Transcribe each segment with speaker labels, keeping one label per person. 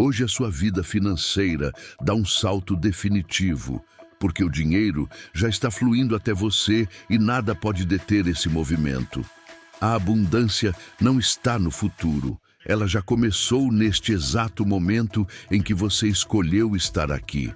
Speaker 1: Hoje a sua vida financeira dá um salto definitivo, porque o dinheiro já está fluindo até você e nada pode deter esse movimento. A abundância não está no futuro, ela já começou neste exato momento em que você escolheu estar aqui.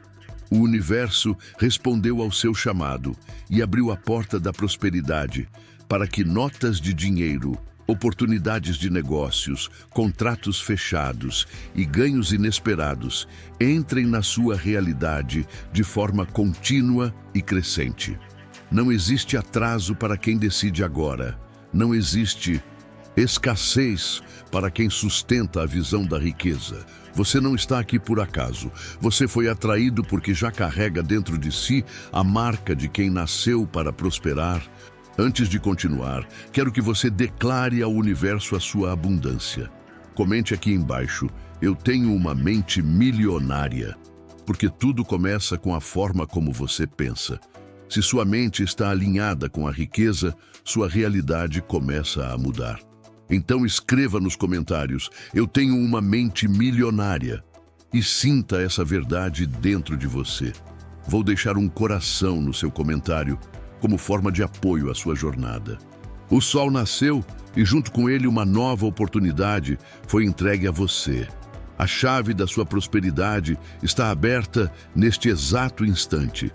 Speaker 1: O universo respondeu ao seu chamado e abriu a porta da prosperidade para que notas de dinheiro, oportunidades de negócios, contratos fechados e ganhos inesperados entrem na sua realidade de forma contínua e crescente. Não existe atraso para quem decide agora. Não existe escassez para quem sustenta a visão da riqueza. Você não está aqui por acaso. Você foi atraído porque já carrega dentro de si a marca de quem nasceu para prosperar. Antes de continuar, quero que você declare ao universo a sua abundância. Comente aqui embaixo: eu tenho uma mente milionária. Porque tudo começa com a forma como você pensa. Se sua mente está alinhada com a riqueza, sua realidade começa a mudar. Então escreva nos comentários: eu tenho uma mente milionária. E sinta essa verdade dentro de você. Vou deixar um coração no seu comentário como forma de apoio à sua jornada. O sol nasceu e junto com ele uma nova oportunidade foi entregue a você. A chave da sua prosperidade está aberta neste exato instante.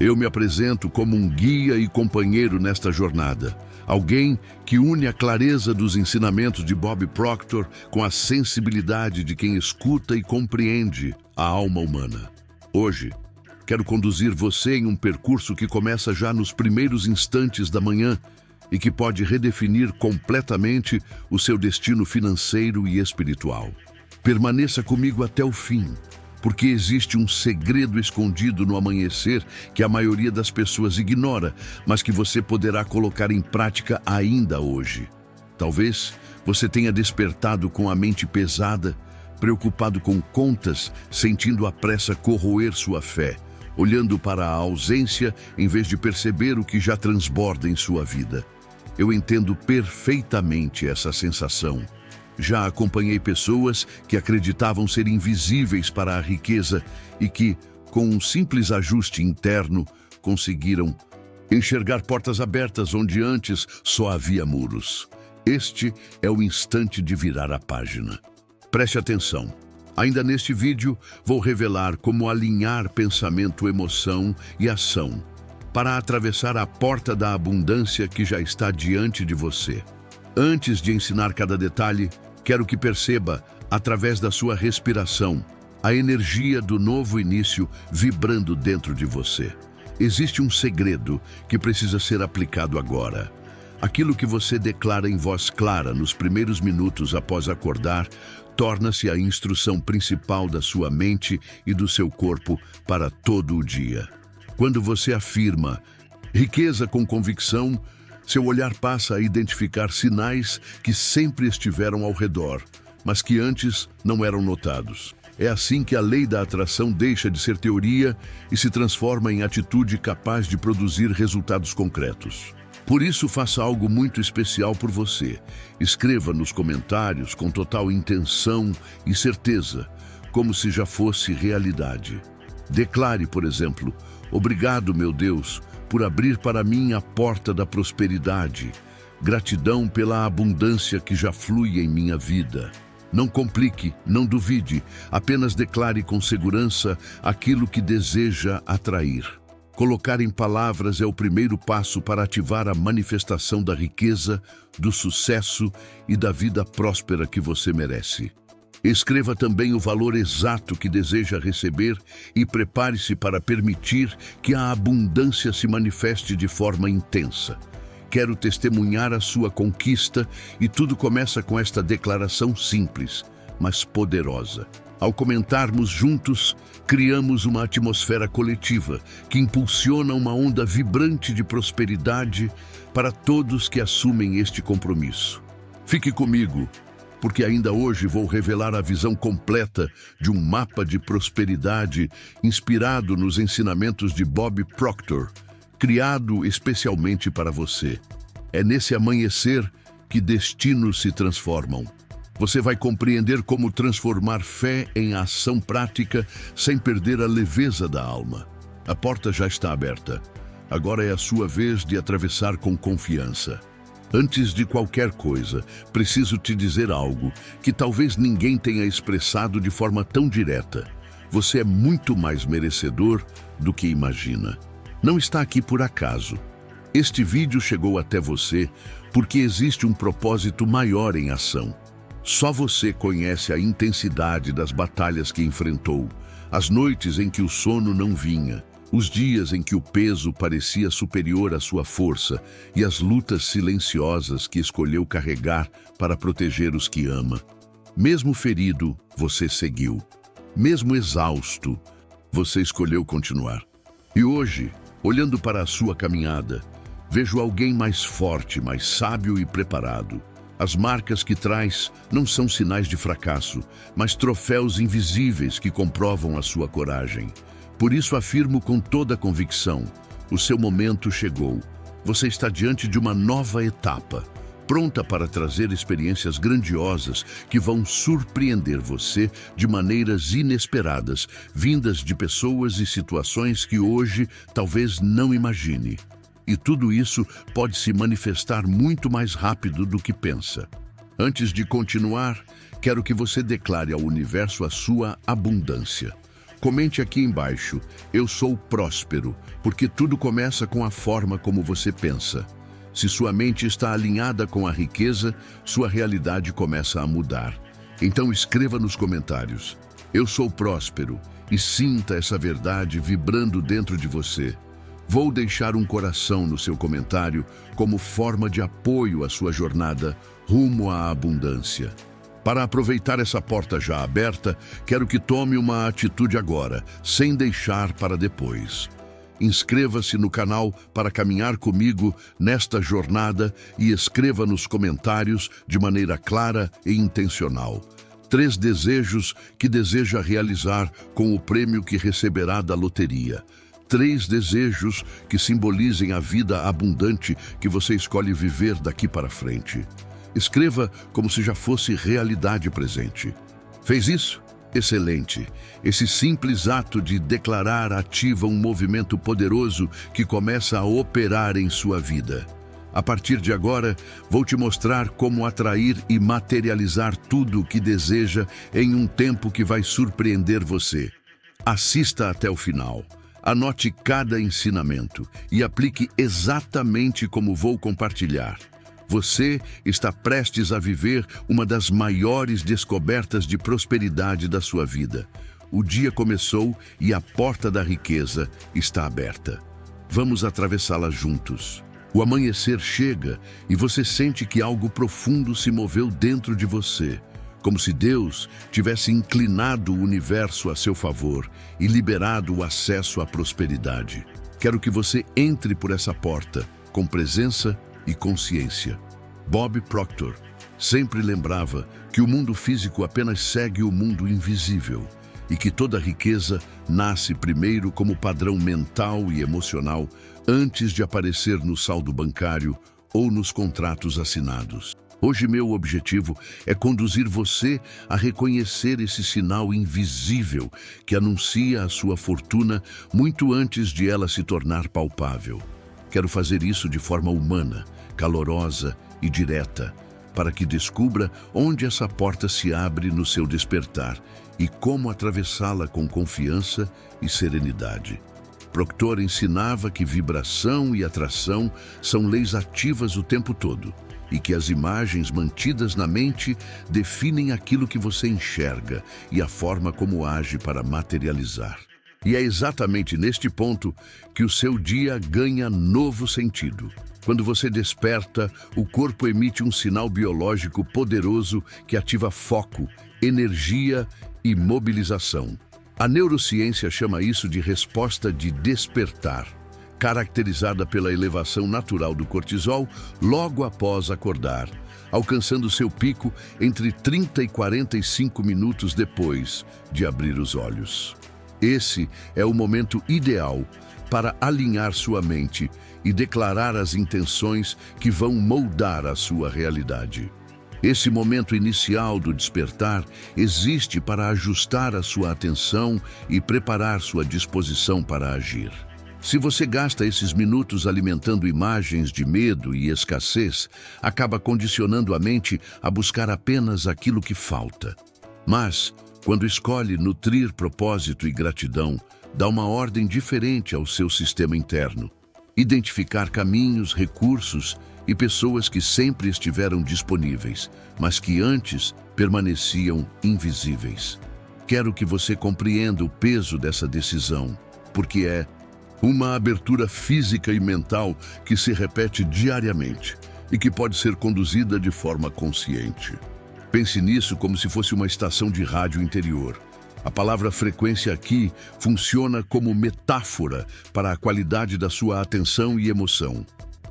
Speaker 1: Eu me apresento como um guia e companheiro nesta jornada. Alguém que une a clareza dos ensinamentos de Bob Proctor com a sensibilidade de quem escuta e compreende a alma humana. Hoje, quero conduzir você em um percurso que começa já nos primeiros instantes da manhã e que pode redefinir completamente o seu destino financeiro e espiritual. Permaneça comigo até o fim, porque existe um segredo escondido no amanhecer que a maioria das pessoas ignora, mas que você poderá colocar em prática ainda hoje. Talvez você tenha despertado com a mente pesada, preocupado com contas, sentindo a pressa corroer sua fé, olhando para a ausência em vez de perceber o que já transborda em sua vida. Eu entendo perfeitamente essa sensação. Já acompanhei pessoas que acreditavam ser invisíveis para a riqueza e que, com um simples ajuste interno, conseguiram enxergar portas abertas onde antes só havia muros. Este é o instante de virar a página. Preste atenção. Ainda neste vídeo, vou revelar como alinhar pensamento, emoção e ação para atravessar a porta da abundância que já está diante de você. Antes de ensinar cada detalhe, quero que perceba, através da sua respiração, a energia do novo início vibrando dentro de você. Existe um segredo que precisa ser aplicado agora. Aquilo que você declara em voz clara nos primeiros minutos após acordar torna-se a instrução principal da sua mente e do seu corpo para todo o dia. Quando você afirma riqueza com convicção, seu olhar passa a identificar sinais que sempre estiveram ao redor, mas que antes não eram notados. É assim que a lei da atração deixa de ser teoria e se transforma em atitude capaz de produzir resultados concretos. Por isso, faça algo muito especial por você. Escreva nos comentários com total intenção e certeza, como se já fosse realidade. Declare, por exemplo: obrigado, meu Deus, por abrir para mim a porta da prosperidade. Gratidão pela abundância que já flui em minha vida. Não complique, não duvide, apenas declare com segurança aquilo que deseja atrair. Colocar em palavras é o primeiro passo para ativar a manifestação da riqueza, do sucesso e da vida próspera que você merece. Escreva também o valor exato que deseja receber e prepare-se para permitir que a abundância se manifeste de forma intensa. Quero testemunhar a sua conquista e tudo começa com esta declaração simples, mas poderosa. Ao comentarmos juntos, criamos uma atmosfera coletiva que impulsiona uma onda vibrante de prosperidade para todos que assumem este compromisso. Fique comigo, porque ainda hoje vou revelar a visão completa de um mapa de prosperidade inspirado nos ensinamentos de Bob Proctor, criado especialmente para você. É nesse amanhecer que destinos se transformam. Você vai compreender como transformar fé em ação prática sem perder a leveza da alma. A porta já está aberta. Agora é a sua vez de atravessar com confiança. Antes de qualquer coisa, preciso te dizer algo que talvez ninguém tenha expressado de forma tão direta. Você é muito mais merecedor do que imagina. Não está aqui por acaso. Este vídeo chegou até você porque existe um propósito maior em ação. Só você conhece a intensidade das batalhas que enfrentou, as noites em que o sono não vinha, os dias em que o peso parecia superior à sua força e as lutas silenciosas que escolheu carregar para proteger os que ama. Mesmo ferido, você seguiu. Mesmo exausto, você escolheu continuar. E hoje, olhando para a sua caminhada, vejo alguém mais forte, mais sábio e preparado. As marcas que traz não são sinais de fracasso, mas troféus invisíveis que comprovam a sua coragem. Por isso afirmo com toda convicção, o seu momento chegou. Você está diante de uma nova etapa, pronta para trazer experiências grandiosas que vão surpreender você de maneiras inesperadas, vindas de pessoas e situações que hoje talvez não imagine. E tudo isso pode se manifestar muito mais rápido do que pensa. Antes de continuar, quero que você declare ao universo a sua abundância. Comente aqui embaixo, eu sou próspero, porque tudo começa com a forma como você pensa. Se sua mente está alinhada com a riqueza, sua realidade começa a mudar. Então escreva nos comentários, eu sou próspero, e sinta essa verdade vibrando dentro de você. Vou deixar um coração no seu comentário como forma de apoio à sua jornada rumo à abundância. Para aproveitar essa porta já aberta, quero que tome uma atitude agora, sem deixar para depois. Inscreva-se no canal para caminhar comigo nesta jornada e escreva nos comentários de maneira clara e intencional 3 desejos que deseja realizar com o prêmio que receberá da loteria. 3 desejos que simbolizem a vida abundante que você escolhe viver daqui para frente. Escreva como se já fosse realidade presente. Fez isso? Excelente! Esse simples ato de declarar ativa um movimento poderoso que começa a operar em sua vida. A partir de agora, vou te mostrar como atrair e materializar tudo o que deseja em um tempo que vai surpreender você. Assista até o final. Anote cada ensinamento e aplique exatamente como vou compartilhar. Você está prestes a viver uma das maiores descobertas de prosperidade da sua vida. O dia começou e a porta da riqueza está aberta. Vamos atravessá-la juntos. O amanhecer chega e você sente que algo profundo se moveu dentro de você, como se Deus tivesse inclinado o universo a seu favor e liberado o acesso à prosperidade. Quero que você entre por essa porta com presença e consciência. Bob Proctor sempre lembrava que o mundo físico apenas segue o mundo invisível e que toda riqueza nasce primeiro como padrão mental e emocional antes de aparecer no saldo bancário ou nos contratos assinados. Hoje meu objetivo é conduzir você a reconhecer esse sinal invisível que anuncia a sua fortuna muito antes de ela se tornar palpável. Quero fazer isso de forma humana, calorosa e direta, para que descubra onde essa porta se abre no seu despertar e como atravessá-la com confiança e serenidade. Proctor ensinava que vibração e atração são leis ativas o tempo todo e que as imagens mantidas na mente definem aquilo que você enxerga e a forma como age para materializar. E é exatamente neste ponto que o seu dia ganha novo sentido. Quando você desperta, o corpo emite um sinal biológico poderoso que ativa foco, energia e mobilização. A neurociência chama isso de resposta de despertar, caracterizada pela elevação natural do cortisol logo após acordar, alcançando seu pico entre 30 e 45 minutos depois de abrir os olhos. Esse é o momento ideal para alinhar sua mente e declarar as intenções que vão moldar a sua realidade. Esse momento inicial do despertar existe para ajustar a sua atenção e preparar sua disposição para agir. Se você gasta esses minutos alimentando imagens de medo e escassez, acaba condicionando a mente a buscar apenas aquilo que falta. Mas, quando escolhe nutrir propósito e gratidão, dá uma ordem diferente ao seu sistema interno. Identificar caminhos, recursos e pessoas que sempre estiveram disponíveis, mas que antes permaneciam invisíveis. Quero que você compreenda o peso dessa decisão, porque é uma abertura física e mental que se repete diariamente e que pode ser conduzida de forma consciente. Pense nisso como se fosse uma estação de rádio interior. A palavra frequência aqui funciona como metáfora para a qualidade da sua atenção e emoção.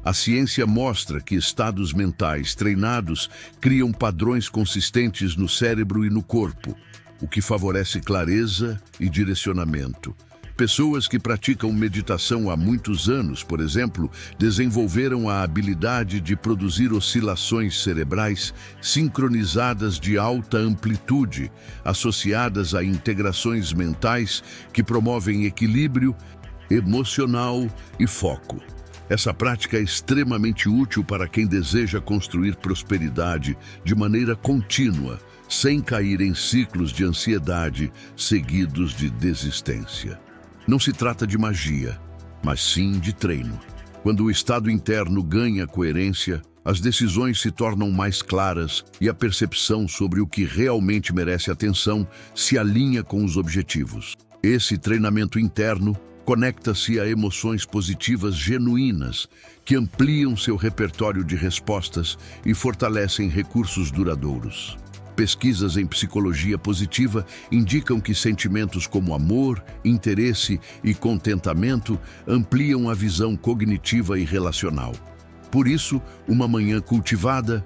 Speaker 1: A ciência mostra que estados mentais treinados criam padrões consistentes no cérebro e no corpo, o que favorece clareza e direcionamento. Pessoas que praticam meditação há muitos anos, por exemplo, desenvolveram a habilidade de produzir oscilações cerebrais sincronizadas de alta amplitude, associadas a integrações mentais que promovem equilíbrio emocional e foco. Essa prática é extremamente útil para quem deseja construir prosperidade de maneira contínua, sem cair em ciclos de ansiedade seguidos de desistência. Não se trata de magia, mas sim de treino. Quando o estado interno ganha coerência, as decisões se tornam mais claras e a percepção sobre o que realmente merece atenção se alinha com os objetivos. Esse treinamento interno conecta-se a emoções positivas genuínas, que ampliam seu repertório de respostas e fortalecem recursos duradouros. Pesquisas em psicologia positiva indicam que sentimentos como amor, interesse e contentamento ampliam a visão cognitiva e relacional. Por isso, uma manhã cultivada,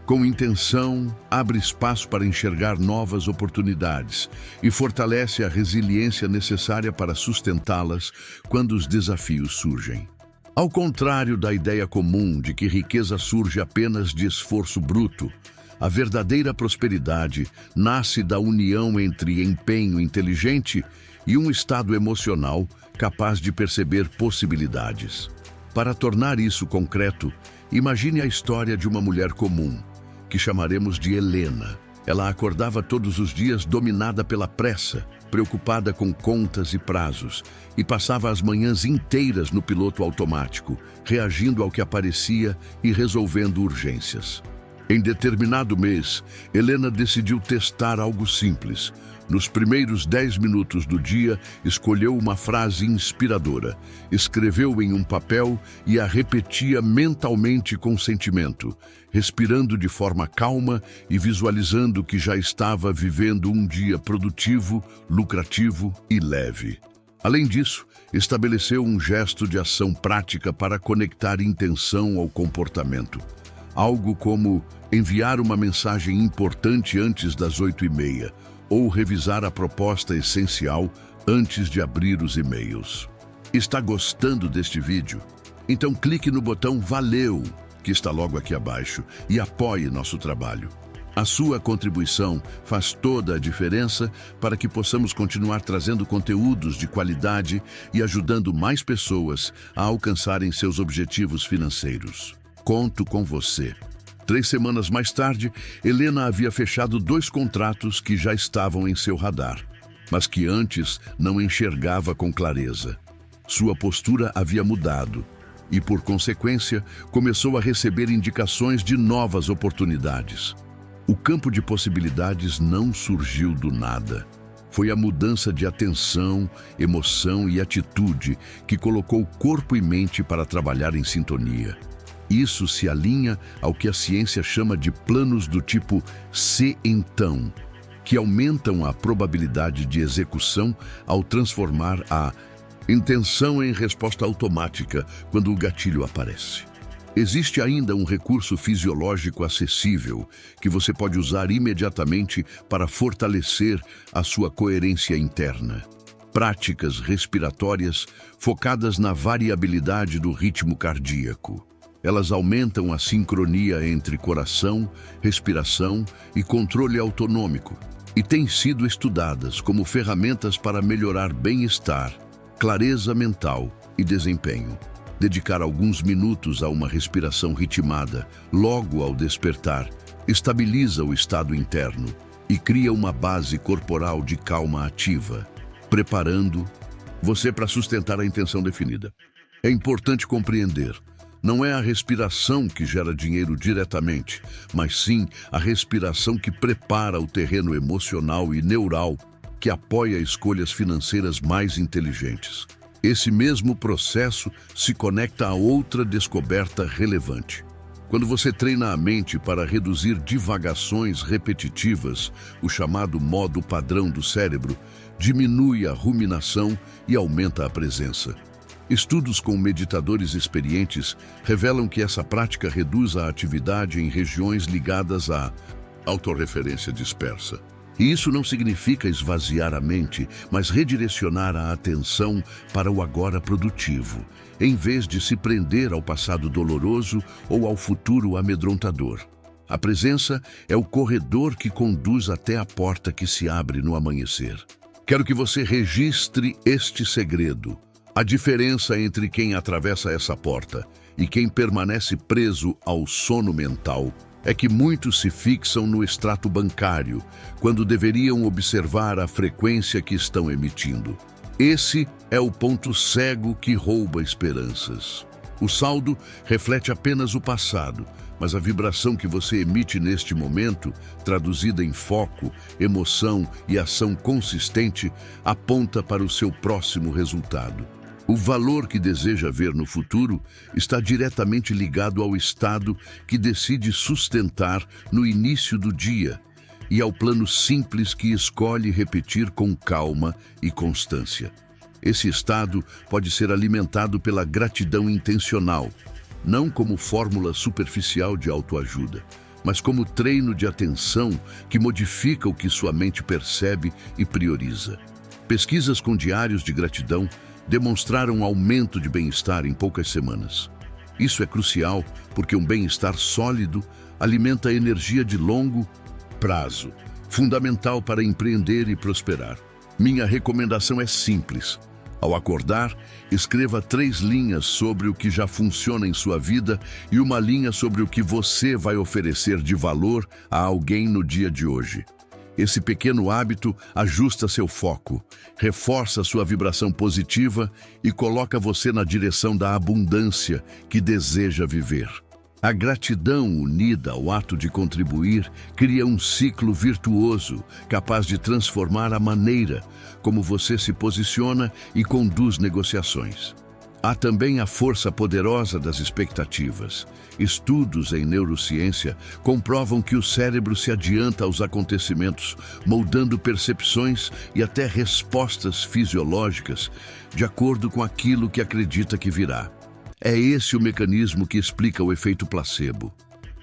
Speaker 1: com intenção, abre espaço para enxergar novas oportunidades e fortalece a resiliência necessária para sustentá-las quando os desafios surgem. Ao contrário da ideia comum de que riqueza surge apenas de esforço bruto, a verdadeira prosperidade nasce da união entre empenho inteligente e um estado emocional capaz de perceber possibilidades. Para tornar isso concreto, imagine a história de uma mulher comum, que chamaremos de Helena. Ela acordava todos os dias dominada pela pressa, preocupada com contas e prazos, e passava as manhãs inteiras no piloto automático, reagindo ao que aparecia e resolvendo urgências. Em determinado mês, Helena decidiu testar algo simples. Nos primeiros 10 minutos do dia, escolheu uma frase inspiradora, escreveu em um papel e a repetia mentalmente com sentimento, respirando de forma calma e visualizando que já estava vivendo um dia produtivo, lucrativo e leve. Além disso, estabeleceu um gesto de ação prática para conectar intenção ao comportamento. Algo como enviar uma mensagem importante antes das 8h30 ou revisar a proposta essencial antes de abrir os e-mails. Está gostando deste vídeo? Então clique no botão Valeu, que está logo aqui abaixo, e apoie nosso trabalho. A sua contribuição faz toda a diferença para que possamos continuar trazendo conteúdos de qualidade e ajudando mais pessoas a alcançarem seus objetivos financeiros. Conto com você. 3 semanas mais tarde, Helena havia fechado 2 contratos que já estavam em seu radar, mas que antes não enxergava com clareza. Sua postura havia mudado e, por consequência, começou a receber indicações de novas oportunidades. O campo de possibilidades não surgiu do nada. Foi a mudança de atenção, emoção e atitude que colocou corpo e mente para trabalhar em sintonia. Isso se alinha ao que a ciência chama de planos do tipo "se então", que aumentam a probabilidade de execução ao transformar a intenção em resposta automática quando o gatilho aparece. Existe ainda um recurso fisiológico acessível que você pode usar imediatamente para fortalecer a sua coerência interna. Práticas respiratórias focadas na variabilidade do ritmo cardíaco. Elas aumentam a sincronia entre coração, respiração e controle autonômico e têm sido estudadas como ferramentas para melhorar bem-estar, clareza mental e desempenho. Dedicar alguns minutos a uma respiração ritmada, logo ao despertar, estabiliza o estado interno e cria uma base corporal de calma ativa, preparando você para sustentar a intenção definida. É importante compreender, não é a respiração que gera dinheiro diretamente, mas sim a respiração que prepara o terreno emocional e neural que apoia escolhas financeiras mais inteligentes. Esse mesmo processo se conecta a outra descoberta relevante. Quando você treina a mente para reduzir divagações repetitivas, o chamado modo padrão do cérebro, diminui a ruminação e aumenta a presença. Estudos com meditadores experientes revelam que essa prática reduz a atividade em regiões ligadas à autorreferência dispersa. E isso não significa esvaziar a mente, mas redirecionar a atenção para o agora produtivo, em vez de se prender ao passado doloroso ou ao futuro amedrontador. A presença é o corredor que conduz até a porta que se abre no amanhecer. Quero que você registre este segredo. A diferença entre quem atravessa essa porta e quem permanece preso ao sono mental é que muitos se fixam no extrato bancário, quando deveriam observar a frequência que estão emitindo. Esse é o ponto cego que rouba esperanças. O saldo reflete apenas o passado, mas a vibração que você emite neste momento, traduzida em foco, emoção e ação consistente, aponta para o seu próximo resultado. O valor que deseja ver no futuro está diretamente ligado ao estado que decide sustentar no início do dia e ao plano simples que escolhe repetir com calma e constância. Esse estado pode ser alimentado pela gratidão intencional, não como fórmula superficial de autoajuda, mas como treino de atenção que modifica o que sua mente percebe e prioriza. Pesquisas com diários de gratidão demonstraram um aumento de bem-estar em poucas semanas. Isso é crucial porque um bem-estar sólido alimenta a energia de longo prazo, fundamental para empreender e prosperar. Minha recomendação é simples. Ao acordar, escreva 3 linhas sobre o que já funciona em sua vida e uma linha sobre o que você vai oferecer de valor a alguém no dia de hoje. Esse pequeno hábito ajusta seu foco, reforça sua vibração positiva e coloca você na direção da abundância que deseja viver. A gratidão unida ao ato de contribuir cria um ciclo virtuoso, capaz de transformar a maneira como você se posiciona e conduz negociações. Há também a força poderosa das expectativas. Estudos em neurociência comprovam que o cérebro se adianta aos acontecimentos, moldando percepções e até respostas fisiológicas de acordo com aquilo que acredita que virá. É esse o mecanismo que explica o efeito placebo.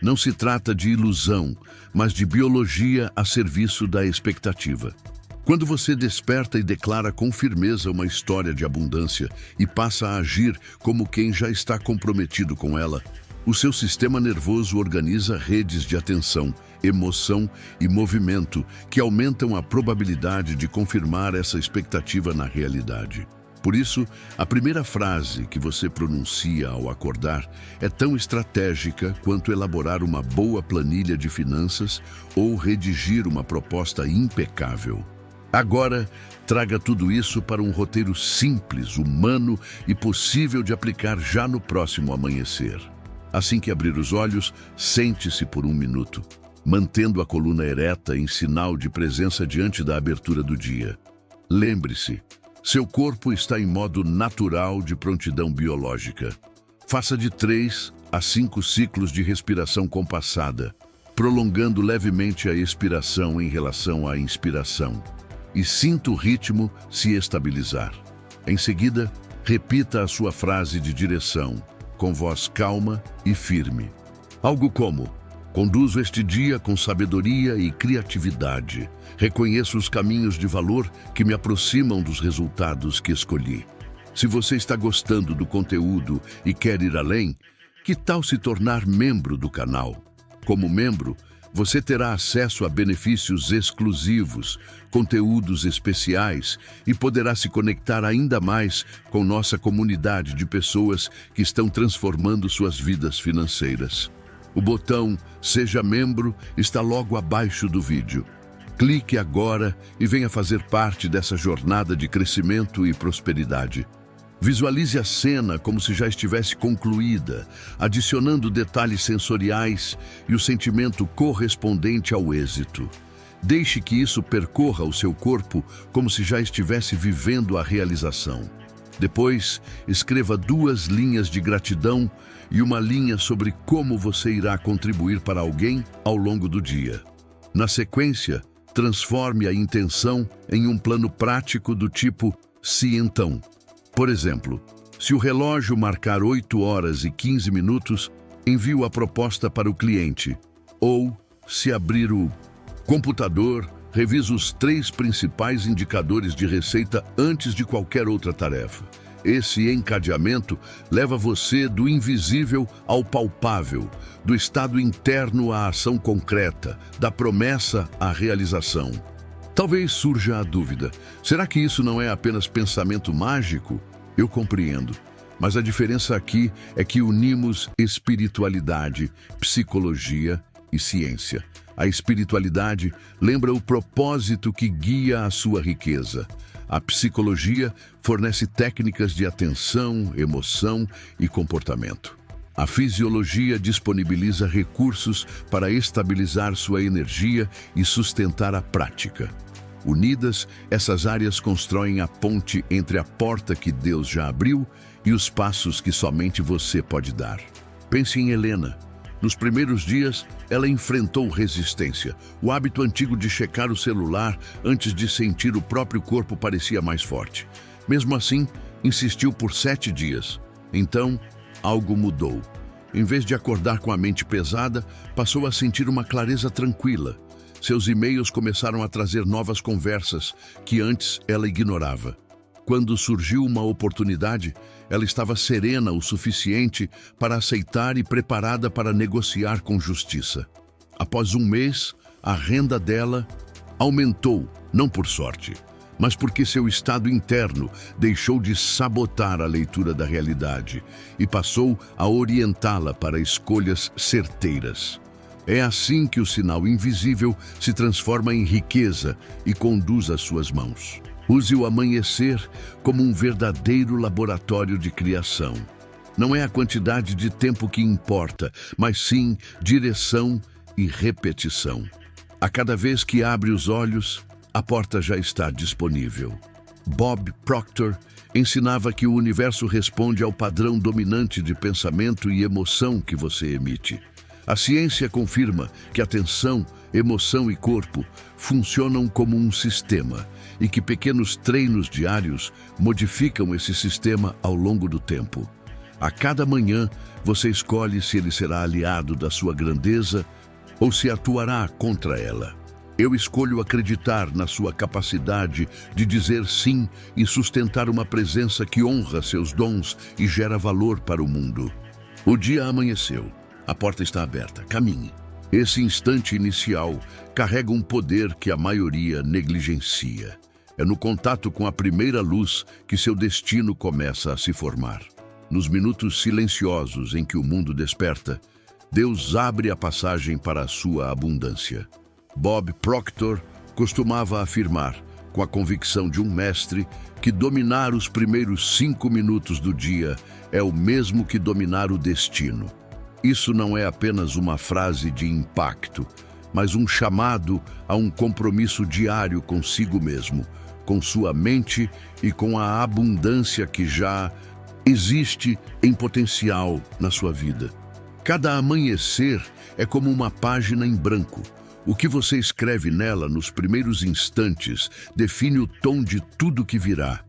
Speaker 1: Não se trata de ilusão, mas de biologia a serviço da expectativa. Quando você desperta e declara com firmeza uma história de abundância e passa a agir como quem já está comprometido com ela, o seu sistema nervoso organiza redes de atenção, emoção e movimento que aumentam a probabilidade de confirmar essa expectativa na realidade. Por isso, a primeira frase que você pronuncia ao acordar é tão estratégica quanto elaborar uma boa planilha de finanças ou redigir uma proposta impecável. Agora, traga tudo isso para um roteiro simples, humano e possível de aplicar já no próximo amanhecer. Assim que abrir os olhos, sente-se por 1 minuto, mantendo a coluna ereta em sinal de presença diante da abertura do dia. Lembre-se, seu corpo está em modo natural de prontidão biológica. Faça de 3 a 5 ciclos de respiração compassada, prolongando levemente a expiração em relação à inspiração. E sinta o ritmo se estabilizar. Em seguida, repita a sua frase de direção, com voz calma e firme. Algo como: conduzo este dia com sabedoria e criatividade. Reconheço os caminhos de valor que me aproximam dos resultados que escolhi. Se você está gostando do conteúdo e quer ir além, Que tal se tornar membro do canal? Como membro, você terá acesso a benefícios exclusivos, conteúdos especiais e poderá se conectar ainda mais com nossa comunidade de pessoas que estão transformando suas vidas financeiras. O botão Seja Membro está logo abaixo do vídeo. Clique agora e venha fazer parte dessa jornada de crescimento e prosperidade. Visualize a cena como se já estivesse concluída, adicionando detalhes sensoriais e o sentimento correspondente ao êxito. Deixe que isso percorra o seu corpo como se já estivesse vivendo a realização. Depois, escreva 2 linhas de gratidão e uma linha sobre como você irá contribuir para alguém ao longo do dia. Na sequência, transforme a intenção em um plano prático do tipo "se então". Por exemplo, se o relógio marcar 8 horas e 15 minutos, envio a proposta para o cliente. Ou, se abrir o computador, revise os 3 principais indicadores de receita antes de qualquer outra tarefa. Esse encadeamento leva você do invisível ao palpável, do estado interno à ação concreta, da promessa à realização. Talvez surja a dúvida: será que isso não é apenas pensamento mágico? Eu compreendo, mas a diferença aqui é que unimos espiritualidade, psicologia e ciência. A espiritualidade lembra o propósito que guia a sua riqueza. A psicologia fornece técnicas de atenção, emoção e comportamento. A fisiologia disponibiliza recursos para estabilizar sua energia e sustentar a prática. Unidas, essas áreas constroem a ponte entre a porta que Deus já abriu e os passos que somente você pode dar. Pense em Helena. Nos primeiros dias, ela enfrentou resistência. O hábito antigo de checar o celular antes de sentir o próprio corpo parecia mais forte. Mesmo assim, insistiu por 7 dias. Então, algo mudou. Em vez de acordar com a mente pesada, passou a sentir uma clareza tranquila. Seus e-mails começaram a trazer novas conversas que antes ela ignorava. Quando surgiu uma oportunidade, ela estava serena o suficiente para aceitar e preparada para negociar com justiça. Após 1 mês, a renda dela aumentou, não por sorte, mas porque seu estado interno deixou de sabotar a leitura da realidade e passou a orientá-la para escolhas certeiras. É assim que o sinal invisível se transforma em riqueza e conduz às suas mãos. Use o amanhecer como um verdadeiro laboratório de criação. Não é a quantidade de tempo que importa, mas sim direção e repetição. A cada vez que abre os olhos, a porta já está disponível. Bob Proctor ensinava que o universo responde ao padrão dominante de pensamento e emoção que você emite. A ciência confirma que atenção, emoção e corpo funcionam como um sistema e que pequenos treinos diários modificam esse sistema ao longo do tempo. A cada manhã, você escolhe se ele será aliado da sua grandeza ou se atuará contra ela. Eu escolho acreditar na sua capacidade de dizer sim e sustentar uma presença que honra seus dons e gera valor para o mundo. O dia amanheceu. A porta está aberta. Caminhe. Esse instante inicial carrega um poder que a maioria negligencia. É no contato com a primeira luz que seu destino começa a se formar. Nos minutos silenciosos em que o mundo desperta, Deus abre a passagem para a sua abundância. Bob Proctor costumava afirmar, com a convicção de um mestre, que dominar os primeiros 5 minutos do dia é o mesmo que dominar o destino. Isso não é apenas uma frase de impacto, mas um chamado a um compromisso diário consigo mesmo, com sua mente e com a abundância que já existe em potencial na sua vida. Cada amanhecer é como uma página em branco. O que você escreve nela nos primeiros instantes define o tom de tudo que virá.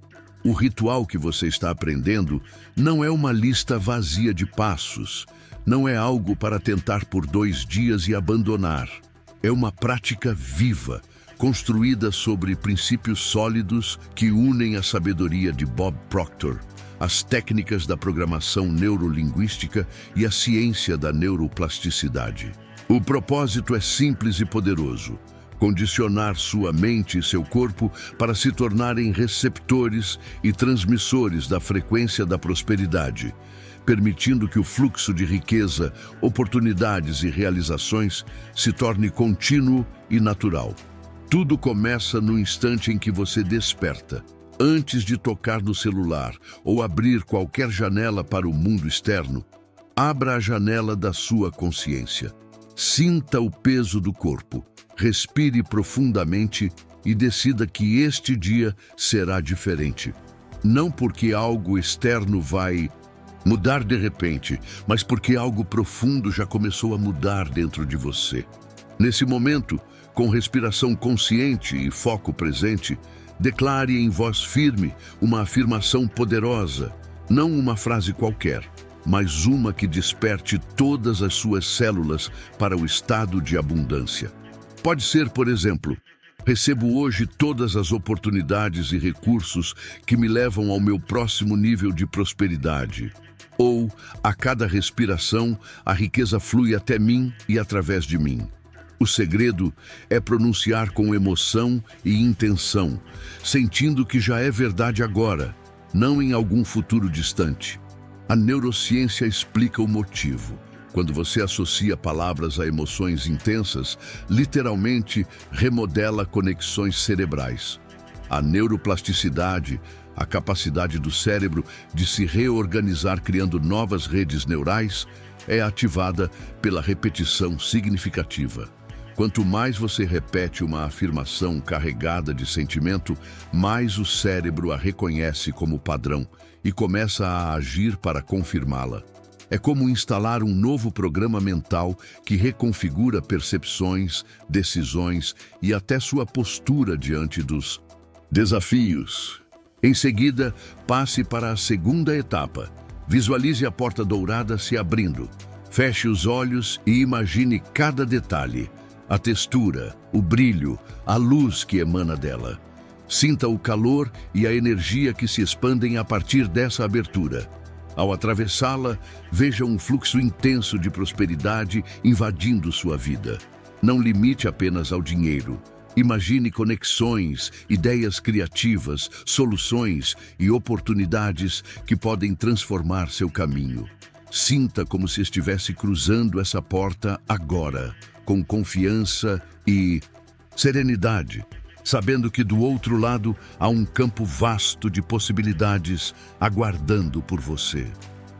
Speaker 1: O ritual que você está aprendendo não é uma lista vazia de passos, não é algo para tentar por 2 dias e abandonar. É uma prática viva, construída sobre princípios sólidos que unem a sabedoria de Bob Proctor, as técnicas da programação neurolinguística e a ciência da neuroplasticidade. O propósito é simples e poderoso: condicionar sua mente e seu corpo para se tornarem receptores e transmissores da frequência da prosperidade, permitindo que o fluxo de riqueza, oportunidades e realizações se torne contínuo e natural. Tudo começa no instante em que você desperta. Antes de tocar no celular ou abrir qualquer janela para o mundo externo, abra a janela da sua consciência. Sinta o peso do corpo, respire profundamente e decida que este dia será diferente. Não porque algo externo vai mudar de repente, mas porque algo profundo já começou a mudar dentro de você. Nesse momento, com respiração consciente e foco presente, declare em voz firme uma afirmação poderosa, não uma frase qualquer, mas uma que desperte todas as suas células para o estado de abundância. Pode ser, por exemplo: recebo hoje todas as oportunidades e recursos que me levam ao meu próximo nível de prosperidade. Ou, a cada respiração, a riqueza flui até mim e através de mim. O segredo é pronunciar com emoção e intenção, sentindo que já é verdade agora, não em algum futuro distante. A neurociência explica o motivo. Quando você associa palavras a emoções intensas, literalmente remodela conexões cerebrais. A neuroplasticidade, a capacidade do cérebro de se reorganizar criando novas redes neurais, é ativada pela repetição significativa. Quanto mais você repete uma afirmação carregada de sentimento, mais o cérebro a reconhece como padrão e começa a agir para confirmá-la. É como instalar um novo programa mental que reconfigura percepções, decisões e até sua postura diante dos desafios. Em seguida, passe para a segunda etapa. Visualize a porta dourada se abrindo. Feche os olhos e imagine cada detalhe: a textura, o brilho, a luz que emana dela. Sinta o calor e a energia que se expandem a partir dessa abertura. Ao atravessá-la, veja um fluxo intenso de prosperidade invadindo sua vida. Não limite apenas ao dinheiro. Imagine conexões, ideias criativas, soluções e oportunidades que podem transformar seu caminho. Sinta como se estivesse cruzando essa porta agora, com confiança e serenidade, sabendo que do outro lado há um campo vasto de possibilidades aguardando por você.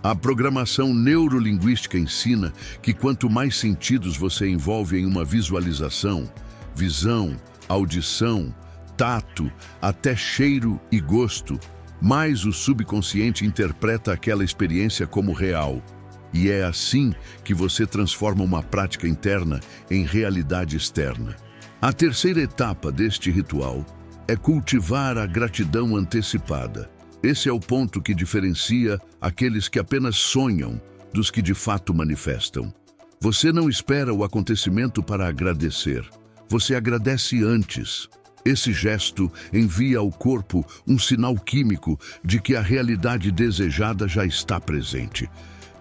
Speaker 1: A programação neurolinguística ensina que quanto mais sentidos você envolve em uma visualização, visão, audição, tato, até cheiro e gosto, mais o subconsciente interpreta aquela experiência como real. E é assim que você transforma uma prática interna em realidade externa. A terceira etapa deste ritual é cultivar a gratidão antecipada. Esse é o ponto que diferencia aqueles que apenas sonham dos que de fato manifestam. Você não espera o acontecimento para agradecer. Você agradece antes. Esse gesto envia ao corpo um sinal químico de que a realidade desejada já está presente.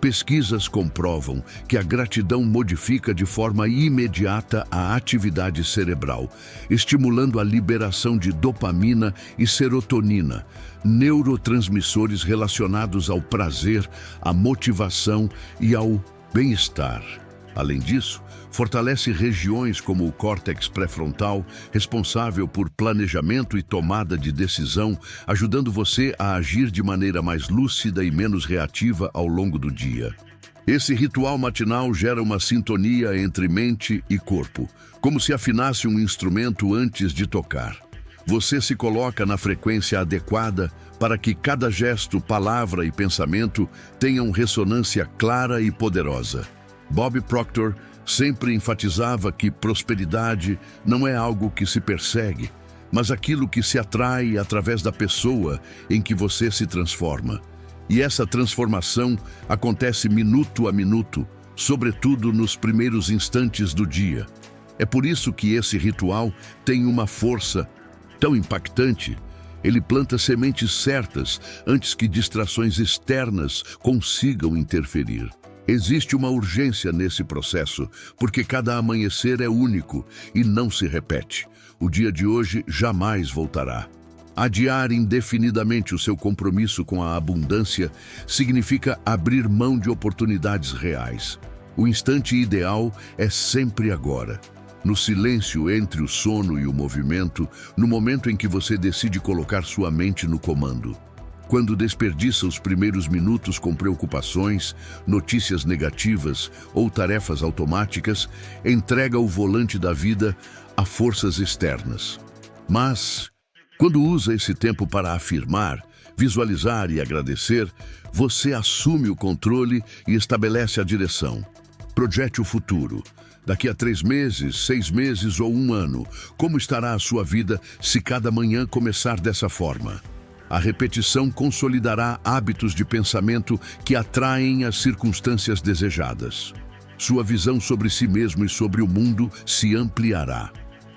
Speaker 1: Pesquisas comprovam que a gratidão modifica de forma imediata a atividade cerebral, estimulando a liberação de dopamina e serotonina, neurotransmissores relacionados ao prazer, à motivação e ao bem-estar. Além disso, fortalece regiões como o córtex pré-frontal, responsável por planejamento e tomada de decisão, ajudando você a agir de maneira mais lúcida e menos reativa ao longo do dia. Esse ritual matinal gera uma sintonia entre mente e corpo, como se afinasse um instrumento antes de tocar. Você se coloca na frequência adequada para que cada gesto, palavra e pensamento tenham ressonância clara e poderosa. Bob Proctor sempre enfatizava que prosperidade não é algo que se persegue, mas aquilo que se atrai através da pessoa em que você se transforma. E essa transformação acontece minuto a minuto, sobretudo nos primeiros instantes do dia. É por isso que esse ritual tem uma força tão impactante. Ele planta sementes certas antes que distrações externas consigam interferir. Existe uma urgência nesse processo, porque cada amanhecer é único e não se repete. O dia de hoje jamais voltará. Adiar indefinidamente o seu compromisso com a abundância significa abrir mão de oportunidades reais. O instante ideal é sempre agora. No silêncio entre o sono e o movimento, no momento em que você decide colocar sua mente no comando. Quando desperdiça os primeiros minutos com preocupações, notícias negativas ou tarefas automáticas, entrega o volante da vida a forças externas. Mas, quando usa esse tempo para afirmar, visualizar e agradecer, você assume o controle e estabelece a direção. Projete o futuro. Daqui a 3 meses, 6 meses ou 1 ano, como estará a sua vida se cada manhã começar dessa forma? A repetição consolidará hábitos de pensamento que atraem as circunstâncias desejadas. Sua visão sobre si mesmo e sobre o mundo se ampliará.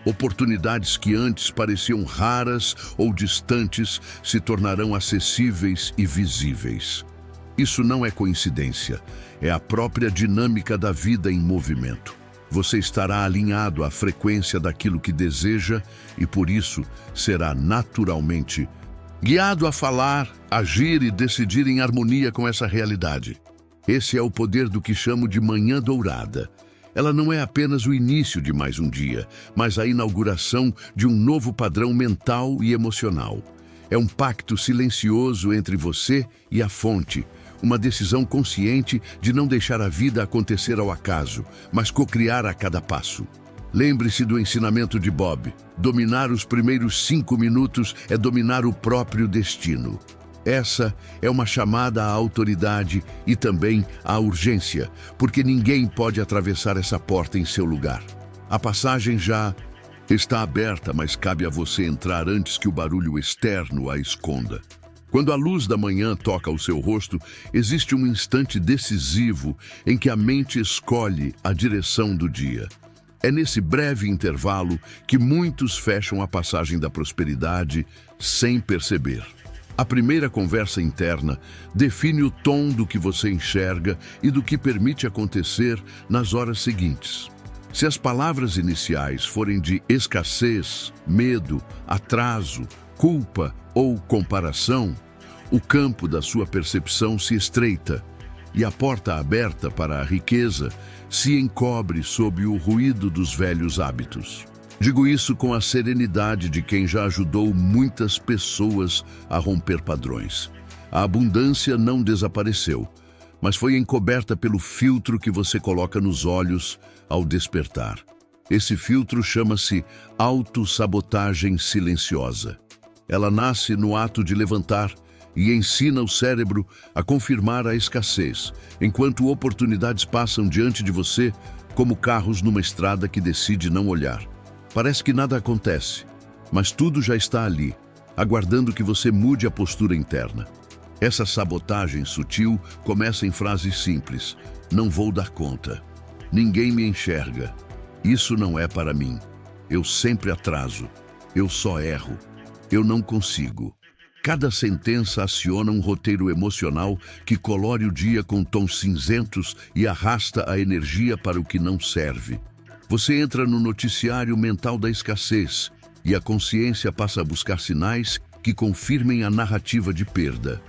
Speaker 1: Oportunidades que antes pareciam raras ou distantes se tornarão acessíveis e visíveis. Isso não é coincidência, é a própria dinâmica da vida em movimento. Você estará alinhado à frequência daquilo que deseja e, por isso, será naturalmente guiado a falar, agir e decidir em harmonia com essa realidade. Esse é o poder do que chamo de manhã dourada. Ela não é apenas o início de mais um dia, mas a inauguração de um novo padrão mental e emocional. É um pacto silencioso entre você e a fonte, uma decisão consciente de não deixar a vida acontecer ao acaso, mas cocriar a cada passo. Lembre-se do ensinamento de Bob. Dominar os primeiros 5 minutos é dominar o próprio destino. Essa é uma chamada à autoridade e também à urgência, porque ninguém pode atravessar essa porta em seu lugar. A passagem já está aberta, mas cabe a você entrar antes que o barulho externo a esconda. Quando a luz da manhã toca o seu rosto, existe um instante decisivo em que a mente escolhe a direção do dia. É nesse breve intervalo que muitos fecham a passagem da prosperidade sem perceber. A primeira conversa interna define o tom do que você enxerga e do que permite acontecer nas horas seguintes. Se as palavras iniciais forem de escassez, medo, atraso, culpa ou comparação, o campo da sua percepção se estreita e a porta aberta para a riqueza se encobre sob o ruído dos velhos hábitos. Digo isso com a serenidade de quem já ajudou muitas pessoas a romper padrões. A abundância não desapareceu, mas foi encoberta pelo filtro que você coloca nos olhos ao despertar. Esse filtro chama-se autossabotagem silenciosa. Ela nasce no ato de levantar e ensina o cérebro a confirmar a escassez, enquanto oportunidades passam diante de você como carros numa estrada que decide não olhar. Parece que nada acontece, mas tudo já está ali, aguardando que você mude a postura interna. Essa sabotagem sutil começa em frases simples: não vou dar conta, ninguém me enxerga, isso não é para mim, eu sempre atraso, eu só erro, eu não consigo. Cada sentença aciona um roteiro emocional que colore o dia com tons cinzentos e arrasta a energia para o que não serve. Você entra no noticiário mental da escassez e a consciência passa a buscar sinais que confirmem a narrativa de perda.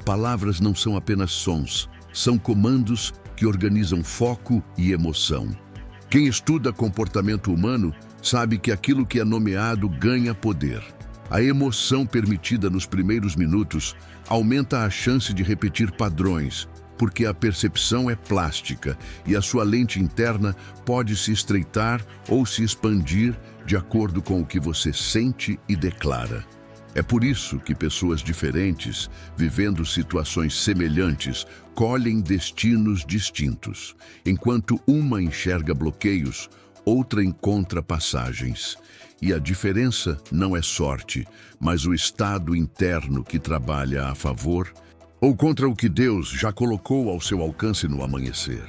Speaker 1: Palavras não são apenas sons, são comandos que organizam foco e emoção. Quem estuda comportamento humano sabe que aquilo que é nomeado ganha poder. A emoção permitida nos primeiros minutos aumenta a chance de repetir padrões, porque a percepção é plástica e a sua lente interna pode se estreitar ou se expandir de acordo com o que você sente e declara. É por isso que pessoas diferentes, vivendo situações semelhantes, colhem destinos distintos. Enquanto uma enxerga bloqueios, outra encontra passagens. E a diferença não é sorte, mas o estado interno que trabalha a favor ou contra o que Deus já colocou ao seu alcance no amanhecer.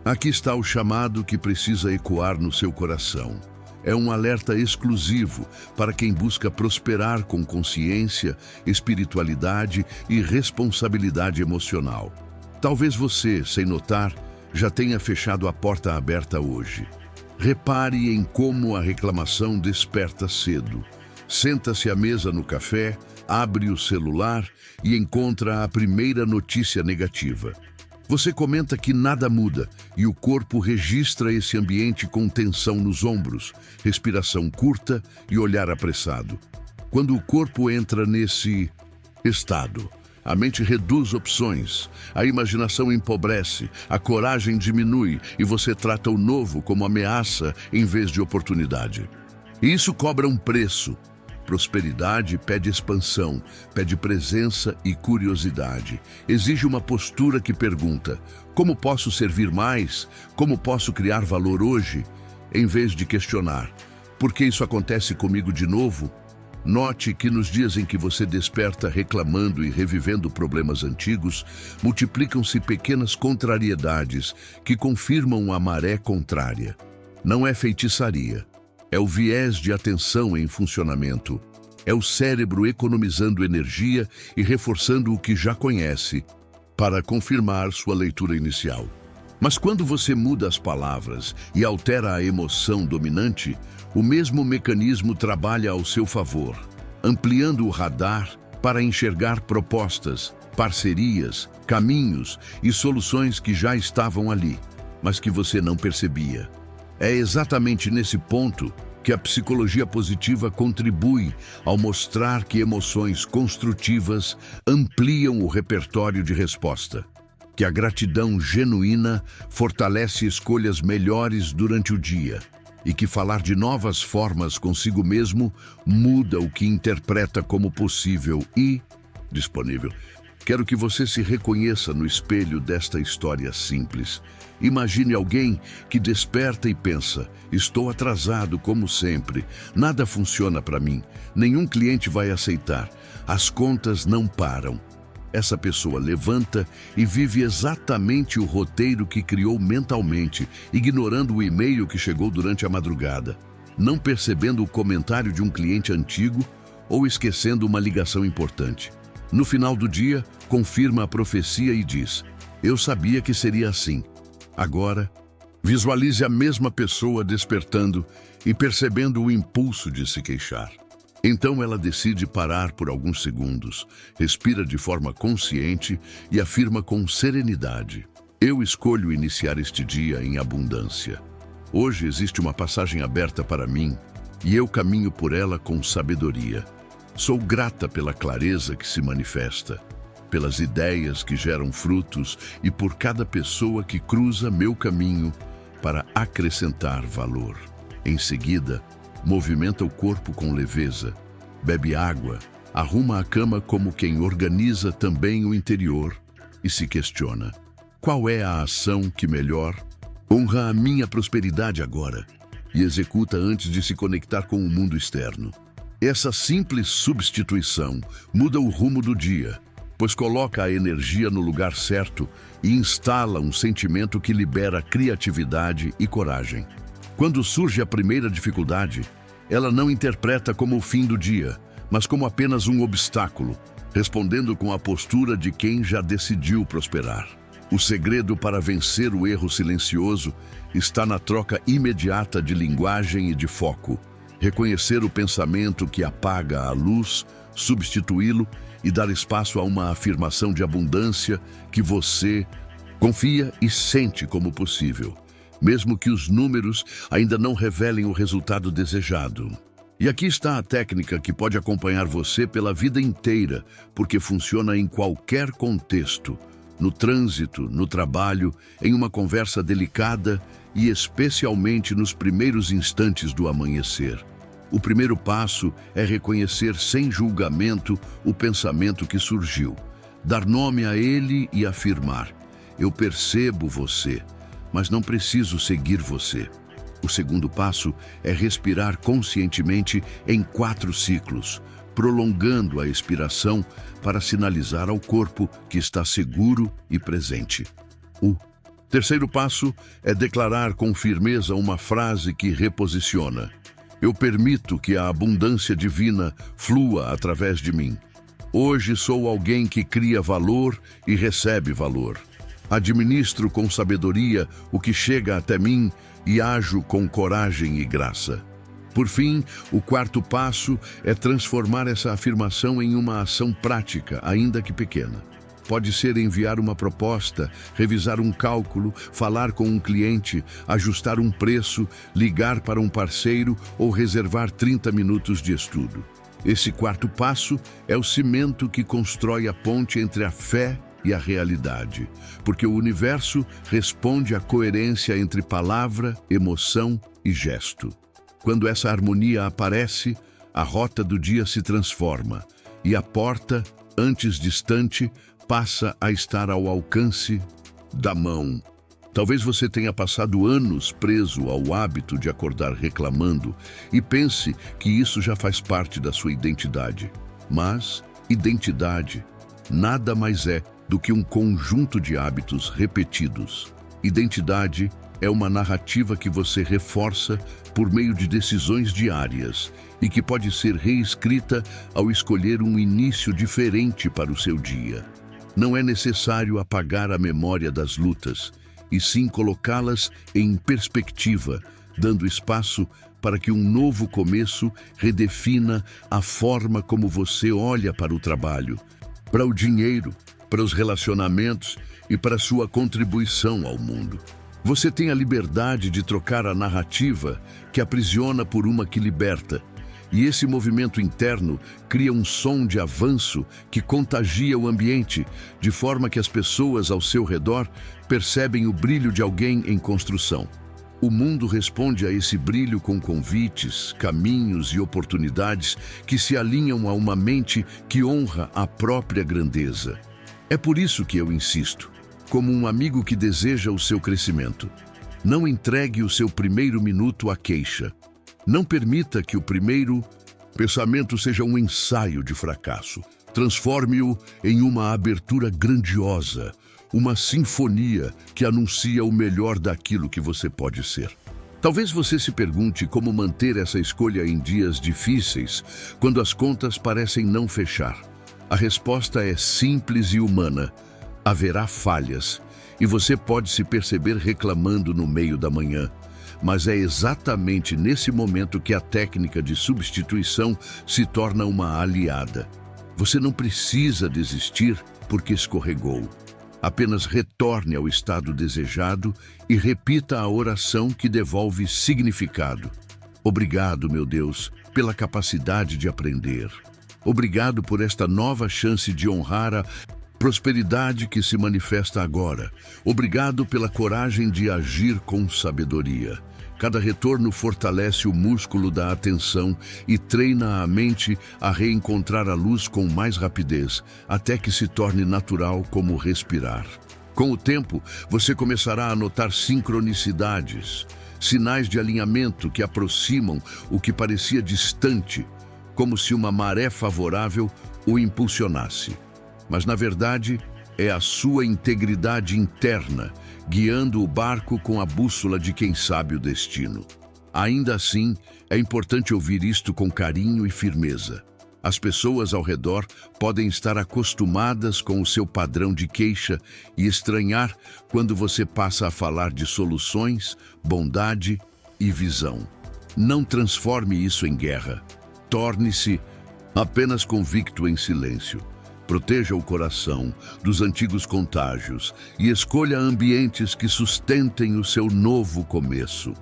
Speaker 1: Aqui está o chamado que precisa ecoar no seu coração. é um alerta exclusivo para quem busca prosperar com consciência, espiritualidade e responsabilidade emocional. Talvez você, sem notar, já tenha fechado a porta aberta hoje. Repare em como a reclamação desperta cedo. Senta-se à mesa no café, abre o celular e encontra a primeira notícia negativa. Você comenta que nada muda e o corpo registra esse ambiente com tensão nos ombros, respiração curta e olhar apressado. Quando o corpo entra nesse estado, a mente reduz opções, a imaginação empobrece, a coragem diminui e você trata o novo como ameaça em vez de oportunidade. E isso cobra um preço. Prosperidade pede expansão, pede presença e curiosidade. Exige uma postura que pergunta: como posso servir mais? Como posso criar valor hoje? Em vez de questionar: por que isso acontece comigo de novo? Note que nos dias em que você desperta reclamando e revivendo problemas antigos, multiplicam-se pequenas contrariedades que confirmam a maré contrária. Não é feitiçaria. É o viés de atenção em funcionamento. É o cérebro economizando energia e reforçando o que já conhece para confirmar sua leitura inicial. Mas quando você muda as palavras e altera a emoção dominante, o mesmo mecanismo trabalha ao seu favor, ampliando o radar para enxergar propostas, parcerias, caminhos e soluções que já estavam ali, mas que você não percebia. É exatamente nesse ponto que a psicologia positiva contribui ao mostrar que emoções construtivas ampliam o repertório de resposta, que a gratidão genuína fortalece escolhas melhores durante o dia e que falar de novas formas consigo mesmo muda o que interpreta como possível e disponível. Quero que você se reconheça no espelho desta história simples. Imagine alguém que desperta e pensa: estou atrasado como sempre, nada funciona para mim, nenhum cliente vai aceitar, as contas não param. Essa pessoa levanta e vive exatamente o roteiro que criou mentalmente, ignorando o e-mail que chegou durante a madrugada, não percebendo o comentário de um cliente antigo ou esquecendo uma ligação importante. No final do dia, confirma a profecia e diz: eu sabia que seria assim. Agora, visualize a mesma pessoa despertando e percebendo o impulso de se queixar. Então ela decide parar por alguns segundos, respira de forma consciente e afirma com serenidade: eu escolho iniciar este dia em abundância. Hoje existe uma passagem aberta para mim e eu caminho por ela com sabedoria. Sou grata pela clareza que se manifesta, pelas ideias que geram frutos e por cada pessoa que cruza meu caminho para acrescentar valor. Em seguida, movimenta o corpo com leveza, bebe água, arruma a cama como quem organiza também o interior e se questiona: qual é a ação que melhor honra a minha prosperidade agora? E executa antes de se conectar com o mundo externo. Essa simples substituição muda o rumo do dia, pois coloca a energia no lugar certo e instala um sentimento que libera criatividade e coragem. Quando surge a primeira dificuldade, ela não interpreta como o fim do dia, mas como apenas um obstáculo, respondendo com a postura de quem já decidiu prosperar. O segredo para vencer o erro silencioso está na troca imediata de linguagem e de foco. Reconhecer o pensamento que apaga a luz, substituí-lo e dar espaço a uma afirmação de abundância que você confia e sente como possível, mesmo que os números ainda não revelem o resultado desejado. E aqui está a técnica que pode acompanhar você pela vida inteira, porque funciona em qualquer contexto, no trânsito, no trabalho, em uma conversa delicada e especialmente nos primeiros instantes do amanhecer. O primeiro passo é reconhecer sem julgamento o pensamento que surgiu, dar nome a ele e afirmar: eu percebo você, mas não preciso seguir você. O segundo passo é respirar conscientemente em 4 ciclos, prolongando a expiração para sinalizar ao corpo que está seguro e presente. O terceiro passo é declarar com firmeza uma frase que reposiciona: Eu permito que a abundância divina flua através de mim. Hoje sou alguém que cria valor e recebe valor. Administro com sabedoria o que chega até mim e ajo com coragem e graça. Por fim, o quarto passo é transformar essa afirmação em uma ação prática, ainda que pequena. Pode ser enviar uma proposta, revisar um cálculo, falar com um cliente, ajustar um preço, ligar para um parceiro ou reservar 30 minutos de estudo. Esse quarto passo é o cimento que constrói a ponte entre a fé e a realidade, porque o universo responde à coerência entre palavra, emoção e gesto. Quando essa harmonia aparece, a rota do dia se transforma e a porta, antes distante, passa a estar ao alcance da mão. Talvez você tenha passado anos preso ao hábito de acordar reclamando e pense que isso já faz parte da sua identidade. Mas identidade nada mais é do que um conjunto de hábitos repetidos. Identidade é uma narrativa que você reforça por meio de decisões diárias e que pode ser reescrita ao escolher um início diferente para o seu dia. Não é necessário apagar a memória das lutas, e sim colocá-las em perspectiva, dando espaço para que um novo começo redefina a forma como você olha para o trabalho, para o dinheiro, para os relacionamentos e para sua contribuição ao mundo. Você tem a liberdade de trocar a narrativa que aprisiona por uma que liberta. E esse movimento interno cria um som de avanço que contagia o ambiente, de forma que as pessoas ao seu redor percebem o brilho de alguém em construção. O mundo responde a esse brilho com convites, caminhos e oportunidades que se alinham a uma mente que honra a própria grandeza. É por isso que eu insisto, como um amigo que deseja o seu crescimento. Não entregue o seu primeiro minuto à queixa. Não permita que o primeiro pensamento seja um ensaio de fracasso. Transforme-o em uma abertura grandiosa, uma sinfonia que anuncia o melhor daquilo que você pode ser. Talvez você se pergunte como manter essa escolha em dias difíceis, quando as contas parecem não fechar. A resposta é simples e humana. Haverá falhas, e você pode se perceber reclamando no meio da manhã. Mas é exatamente nesse momento que a técnica de substituição se torna uma aliada. Você não precisa desistir porque escorregou. Apenas retorne ao estado desejado e repita a oração que devolve significado. Obrigado, meu Deus, pela capacidade de aprender. Obrigado por esta nova chance de honrar a prosperidade que se manifesta agora. Obrigado pela coragem de agir com sabedoria. Cada retorno fortalece o músculo da atenção e treina a mente a reencontrar a luz com mais rapidez, até que se torne natural como respirar. Com o tempo, você começará a notar sincronicidades, sinais de alinhamento que aproximam o que parecia distante, como se uma maré favorável o impulsionasse. Mas, na verdade, é a sua integridade interna, guiando o barco com a bússola de quem sabe o destino. Ainda assim, é importante ouvir isto com carinho e firmeza. As pessoas ao redor podem estar acostumadas com o seu padrão de queixa e estranhar quando você passa a falar de soluções, bondade e visão. Não transforme isso em guerra. Torne-se apenas convicto em silêncio. Proteja o coração dos antigos contágios e escolha ambientes que sustentem o seu novo começo.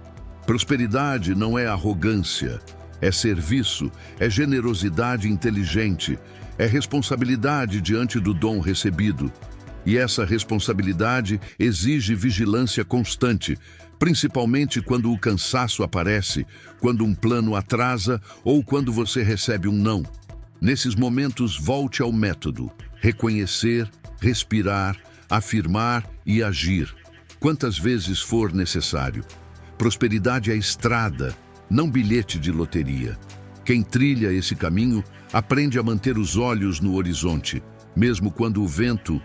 Speaker 1: Prosperidade não é arrogância, é serviço, é generosidade inteligente, é responsabilidade diante do dom recebido. E essa responsabilidade exige vigilância constante, principalmente quando o cansaço aparece, quando um plano atrasa ou quando você recebe um não. Nesses momentos, volte ao método: reconhecer, respirar, afirmar e agir, quantas vezes for necessário. Prosperidade é estrada, não bilhete de loteria. Quem trilha esse caminho aprende a manter os olhos no horizonte, mesmo quando o vento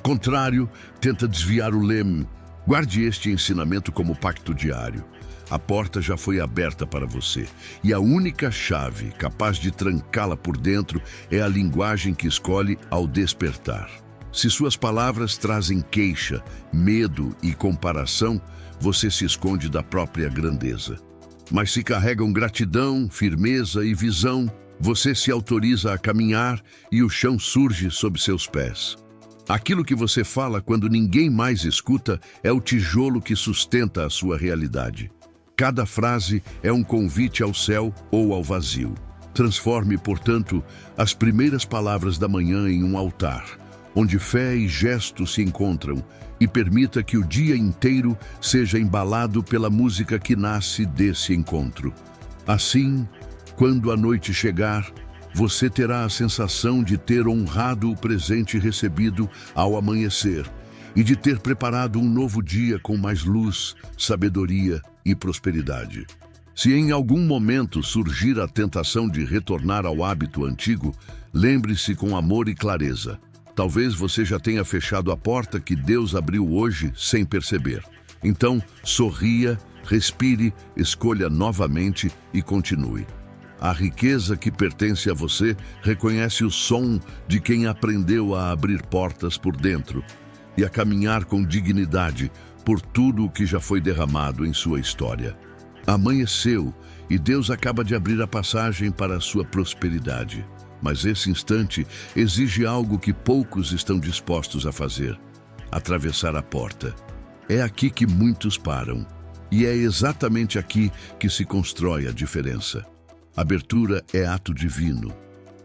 Speaker 1: contrário tenta desviar o leme. Guarde este ensinamento como pacto diário. A porta já foi aberta para você, e a única chave capaz de trancá-la por dentro é a linguagem que escolhe ao despertar. Se suas palavras trazem queixa, medo e comparação, você se esconde da própria grandeza. Mas se carregam gratidão, firmeza e visão, você se autoriza a caminhar e o chão surge sob seus pés. Aquilo que você fala quando ninguém mais escuta é o tijolo que sustenta a sua realidade. Cada frase é um convite ao céu ou ao vazio. Transforme, portanto, as primeiras palavras da manhã em um altar, onde fé e gesto se encontram, e permita que o dia inteiro seja embalado pela música que nasce desse encontro. Assim, quando a noite chegar, você terá a sensação de ter honrado o presente recebido ao amanhecer e de ter preparado um novo dia com mais luz, sabedoria e prosperidade. Se em algum momento surgir a tentação de retornar ao hábito antigo, lembre-se com amor e clareza. Talvez você já tenha fechado a porta que Deus abriu hoje sem perceber. Então, sorria, respire, escolha novamente e continue. A riqueza que pertence a você reconhece o som de quem aprendeu a abrir portas por dentro e a caminhar com dignidade por tudo o que já foi derramado em sua história. Amanheceu e Deus acaba de abrir a passagem para a sua prosperidade. Mas esse instante exige algo que poucos estão dispostos a fazer: atravessar a porta. É aqui que muitos param, e é exatamente aqui que se constrói a diferença. Abertura é ato divino,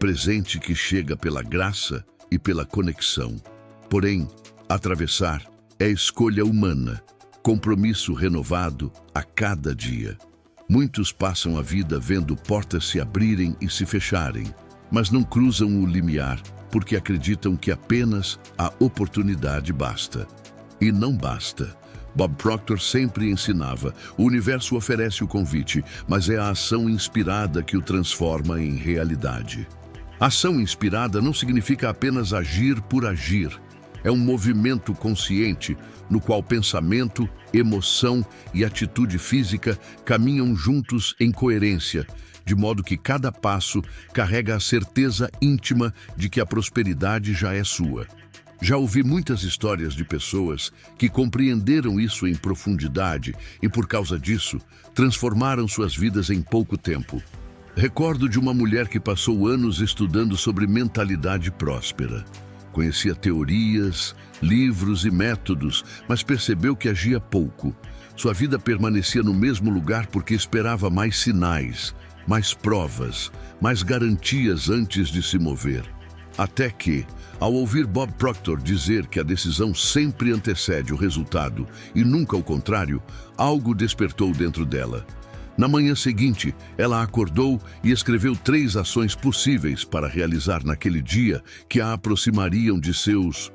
Speaker 1: presente que chega pela graça e pela conexão. Porém, atravessar é escolha humana, compromisso renovado a cada dia. Muitos passam a vida vendo portas se abrirem e se fecharem, mas não cruzam o limiar porque acreditam que apenas a oportunidade basta. E não basta. Bob Proctor sempre ensinava: o universo oferece o convite, mas é a ação inspirada que o transforma em realidade. Ação inspirada não significa apenas agir por agir. É um movimento consciente no qual pensamento, emoção e atitude física caminham juntos em coerência, de modo que cada passo carrega a certeza íntima de que a prosperidade já é sua. Já ouvi muitas histórias de pessoas que compreenderam isso em profundidade e, por causa disso, transformaram suas vidas em pouco tempo. Recordo de uma mulher que passou anos estudando sobre mentalidade próspera. Conhecia teorias, livros e métodos, mas percebeu que agia pouco. Sua vida permanecia no mesmo lugar porque esperava mais sinais, mais provas, mais garantias antes de se mover. Até que, ao ouvir Bob Proctor dizer que a decisão sempre antecede o resultado e nunca o contrário, algo despertou dentro dela. Na manhã seguinte, ela acordou e escreveu 3 ações possíveis para realizar naquele dia que a aproximariam de seus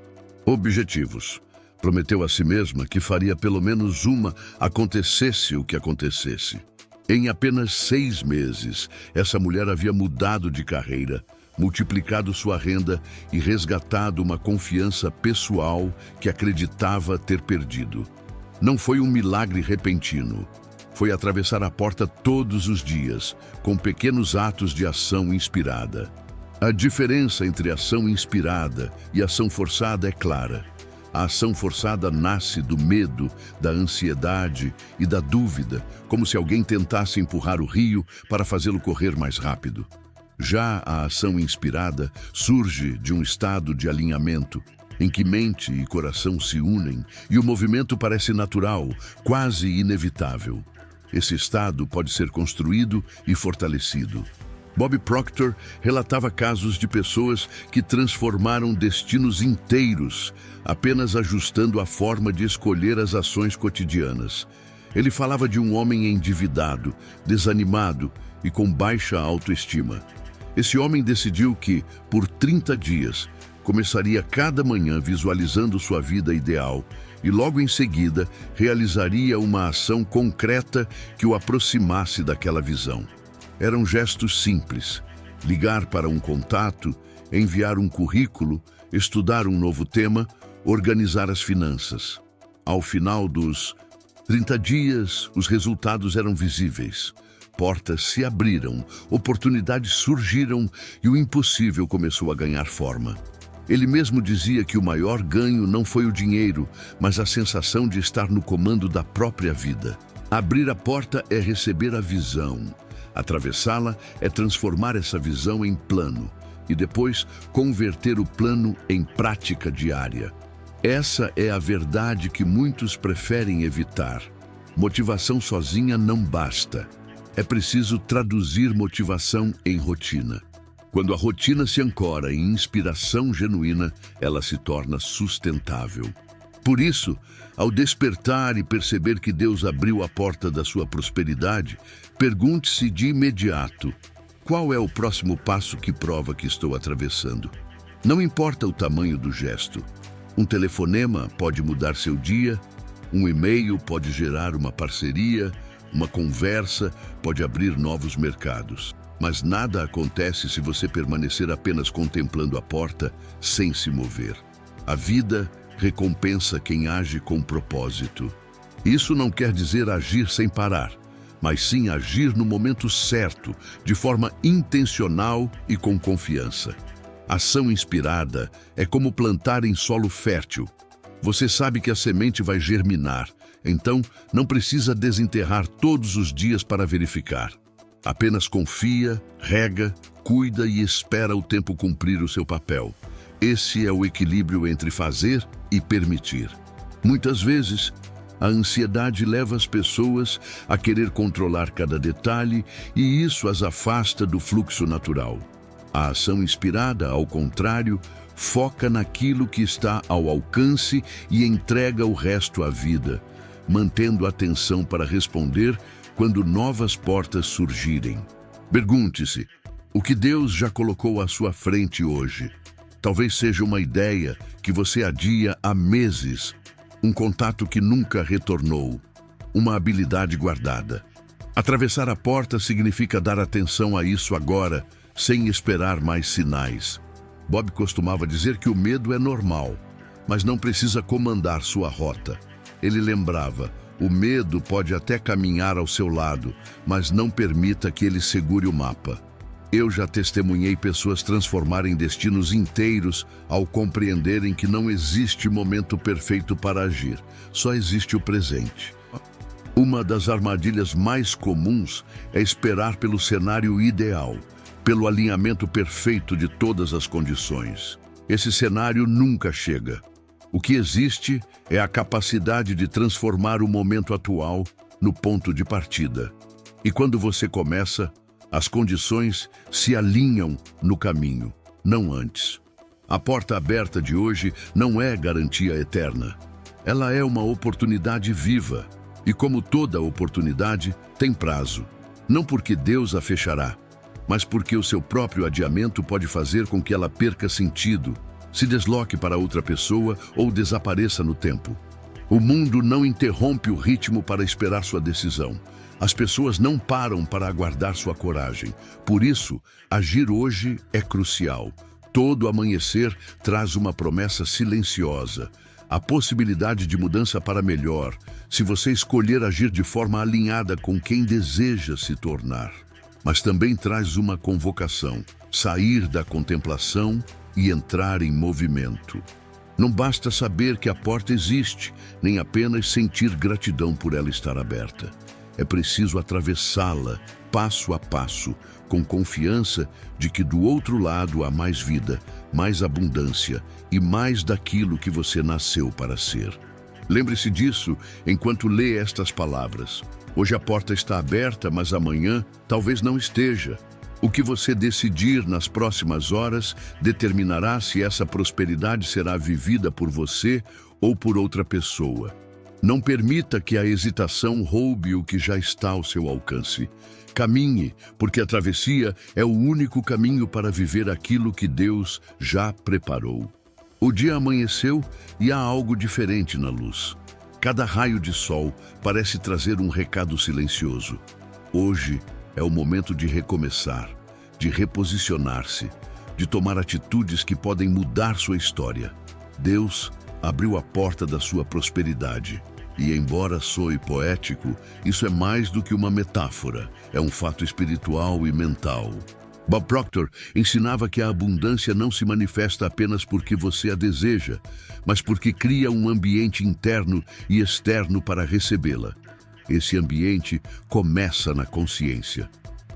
Speaker 1: objetivos. Prometeu a si mesma que faria pelo menos uma, acontecesse o que acontecesse. Em apenas 6 meses, essa mulher havia mudado de carreira, multiplicado sua renda e resgatado uma confiança pessoal que acreditava ter perdido. Não foi um milagre repentino. Foi atravessar a porta todos os dias, com pequenos atos de ação inspirada. A diferença entre ação inspirada e ação forçada é clara. A ação forçada nasce do medo, da ansiedade e da dúvida, como se alguém tentasse empurrar o rio para fazê-lo correr mais rápido. Já a ação inspirada surge de um estado de alinhamento, em que mente e coração se unem e o movimento parece natural, quase inevitável. Esse estado pode ser construído e fortalecido. Bob Proctor relatava casos de pessoas que transformaram destinos inteiros, apenas ajustando a forma de escolher as ações cotidianas. Ele falava de um homem endividado, desanimado e com baixa autoestima. Esse homem decidiu que, por 30 dias, começaria cada manhã visualizando sua vida ideal e logo em seguida realizaria uma ação concreta que o aproximasse daquela visão. Eram gestos simples: ligar para um contato, enviar um currículo, estudar um novo tema, organizar as finanças. Ao final dos 30 dias, os resultados eram visíveis. Portas se abriram, oportunidades surgiram e o impossível começou a ganhar forma. Ele mesmo dizia que o maior ganho não foi o dinheiro, mas a sensação de estar no comando da própria vida. Abrir a porta é receber a visão. Atravessá-la é transformar essa visão em plano e depois converter o plano em prática diária. Essa é a verdade que muitos preferem evitar. Motivação sozinha não basta. É preciso traduzir motivação em rotina. Quando a rotina se ancora em inspiração genuína, ela se torna sustentável. Por isso, ao despertar e perceber que Deus abriu a porta da sua prosperidade, pergunte-se de imediato: qual é o próximo passo que prova que estou atravessando? Não importa o tamanho do gesto. Um telefonema pode mudar seu dia, um e-mail pode gerar uma parceria, uma conversa pode abrir novos mercados. Mas nada acontece se você permanecer apenas contemplando a porta, sem se mover. A vida recompensa quem age com propósito. Isso não quer dizer agir sem parar, mas sim agir no momento certo, de forma intencional e com confiança. Ação inspirada é como plantar em solo fértil. Você sabe que a semente vai germinar, então não precisa desenterrar todos os dias para verificar. Apenas confia, rega, cuida e espera o tempo cumprir o seu papel. Esse é o equilíbrio entre fazer e permitir. Muitas vezes, a ansiedade leva as pessoas a querer controlar cada detalhe e isso as afasta do fluxo natural. A ação inspirada, ao contrário, foca naquilo que está ao alcance e entrega o resto à vida, mantendo a atenção para responder quando novas portas surgirem. Pergunte-se: o que Deus já colocou à sua frente hoje? Talvez seja uma ideia que você adia há meses, um contato que nunca retornou, uma habilidade guardada. Atravessar a porta significa dar atenção a isso agora, sem esperar mais sinais. Bob costumava dizer que o medo é normal, mas não precisa comandar sua rota. Ele lembrava: o medo pode até caminhar ao seu lado, mas não permita que ele segure o mapa. Eu já testemunhei pessoas transformarem destinos inteiros ao compreenderem que não existe momento perfeito para agir, só existe o presente. Uma das armadilhas mais comuns é esperar pelo cenário ideal, pelo alinhamento perfeito de todas as condições. Esse cenário nunca chega. O que existe é a capacidade de transformar o momento atual no ponto de partida. E quando você começa, as condições se alinham no caminho, não antes. A porta aberta de hoje não é garantia eterna. Ela é uma oportunidade viva. E como toda oportunidade, tem prazo. Não porque Deus a fechará, mas porque o seu próprio adiamento pode fazer com que ela perca sentido, se desloque para outra pessoa ou desapareça no tempo. O mundo não interrompe o ritmo para esperar sua decisão. As pessoas não param para aguardar sua coragem. Por isso, agir hoje é crucial. Todo amanhecer traz uma promessa silenciosa, a possibilidade de mudança para melhor, se você escolher agir de forma alinhada com quem deseja se tornar. Mas também traz uma convocação: sair da contemplação e entrar em movimento. Não basta saber que a porta existe, nem apenas sentir gratidão por ela estar aberta. É preciso atravessá-la, passo a passo, com confiança de que do outro lado há mais vida, mais abundância e mais daquilo que você nasceu para ser. Lembre-se disso enquanto lê estas palavras. Hoje a porta está aberta, mas amanhã talvez não esteja. O que você decidir nas próximas horas determinará se essa prosperidade será vivida por você ou por outra pessoa. Não permita que a hesitação roube o que já está ao seu alcance. Caminhe, porque a travessia é o único caminho para viver aquilo que Deus já preparou. O dia amanheceu e há algo diferente na luz. Cada raio de sol parece trazer um recado silencioso. Hoje é o momento de recomeçar, de reposicionar-se, de tomar atitudes que podem mudar sua história. Deus abriu a porta da sua prosperidade. E embora soe poético, isso é mais do que uma metáfora, é um fato espiritual e mental. Bob Proctor ensinava que a abundância não se manifesta apenas porque você a deseja, mas porque cria um ambiente interno e externo para recebê-la. Esse ambiente começa na consciência.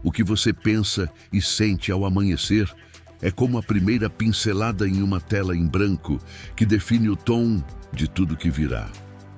Speaker 1: O que você pensa e sente ao amanhecer é como a primeira pincelada em uma tela em branco que define o tom de tudo que virá.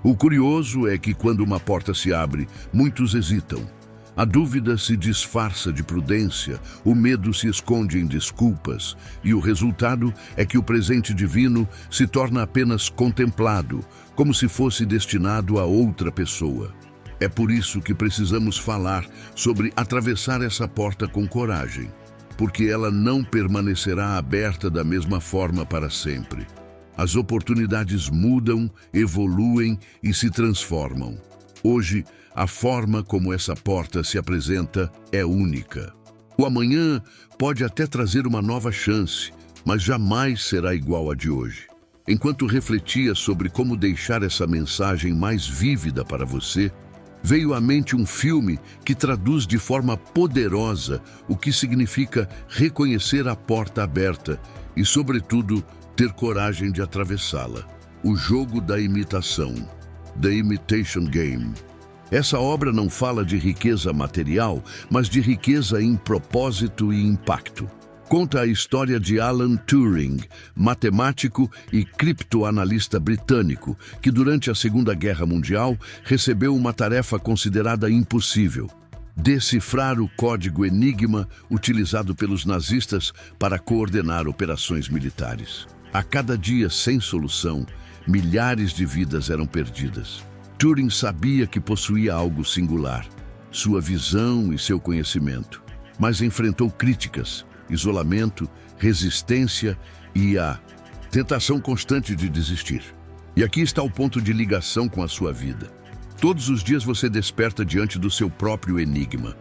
Speaker 1: O curioso é que quando uma porta se abre, muitos hesitam. A dúvida se disfarça de prudência, o medo se esconde em desculpas, e o resultado é que o presente divino se torna apenas contemplado, como se fosse destinado a outra pessoa. É por isso que precisamos falar sobre atravessar essa porta com coragem, porque ela não permanecerá aberta da mesma forma para sempre. As oportunidades mudam, evoluem e se transformam. Hoje, a forma como essa porta se apresenta é única. O amanhã pode até trazer uma nova chance, mas jamais será igual à de hoje. Enquanto refletia sobre como deixar essa mensagem mais vívida para você, veio à mente um filme que traduz de forma poderosa o que significa reconhecer a porta aberta e, sobretudo, ter coragem de atravessá-la. O Jogo da Imitação, The Imitation Game. Essa obra não fala de riqueza material, mas de riqueza em propósito e impacto. Conta a história de Alan Turing, matemático e criptoanalista britânico, que durante a Segunda Guerra Mundial recebeu uma tarefa considerada impossível: decifrar o código Enigma utilizado pelos nazistas para coordenar operações militares. A cada dia sem solução, milhares de vidas eram perdidas. Turing sabia que possuía algo singular, sua visão e seu conhecimento, mas enfrentou críticas, isolamento, resistência e a tentação constante de desistir. E aqui está o ponto de ligação com a sua vida. Todos os dias você desperta diante do seu próprio enigma.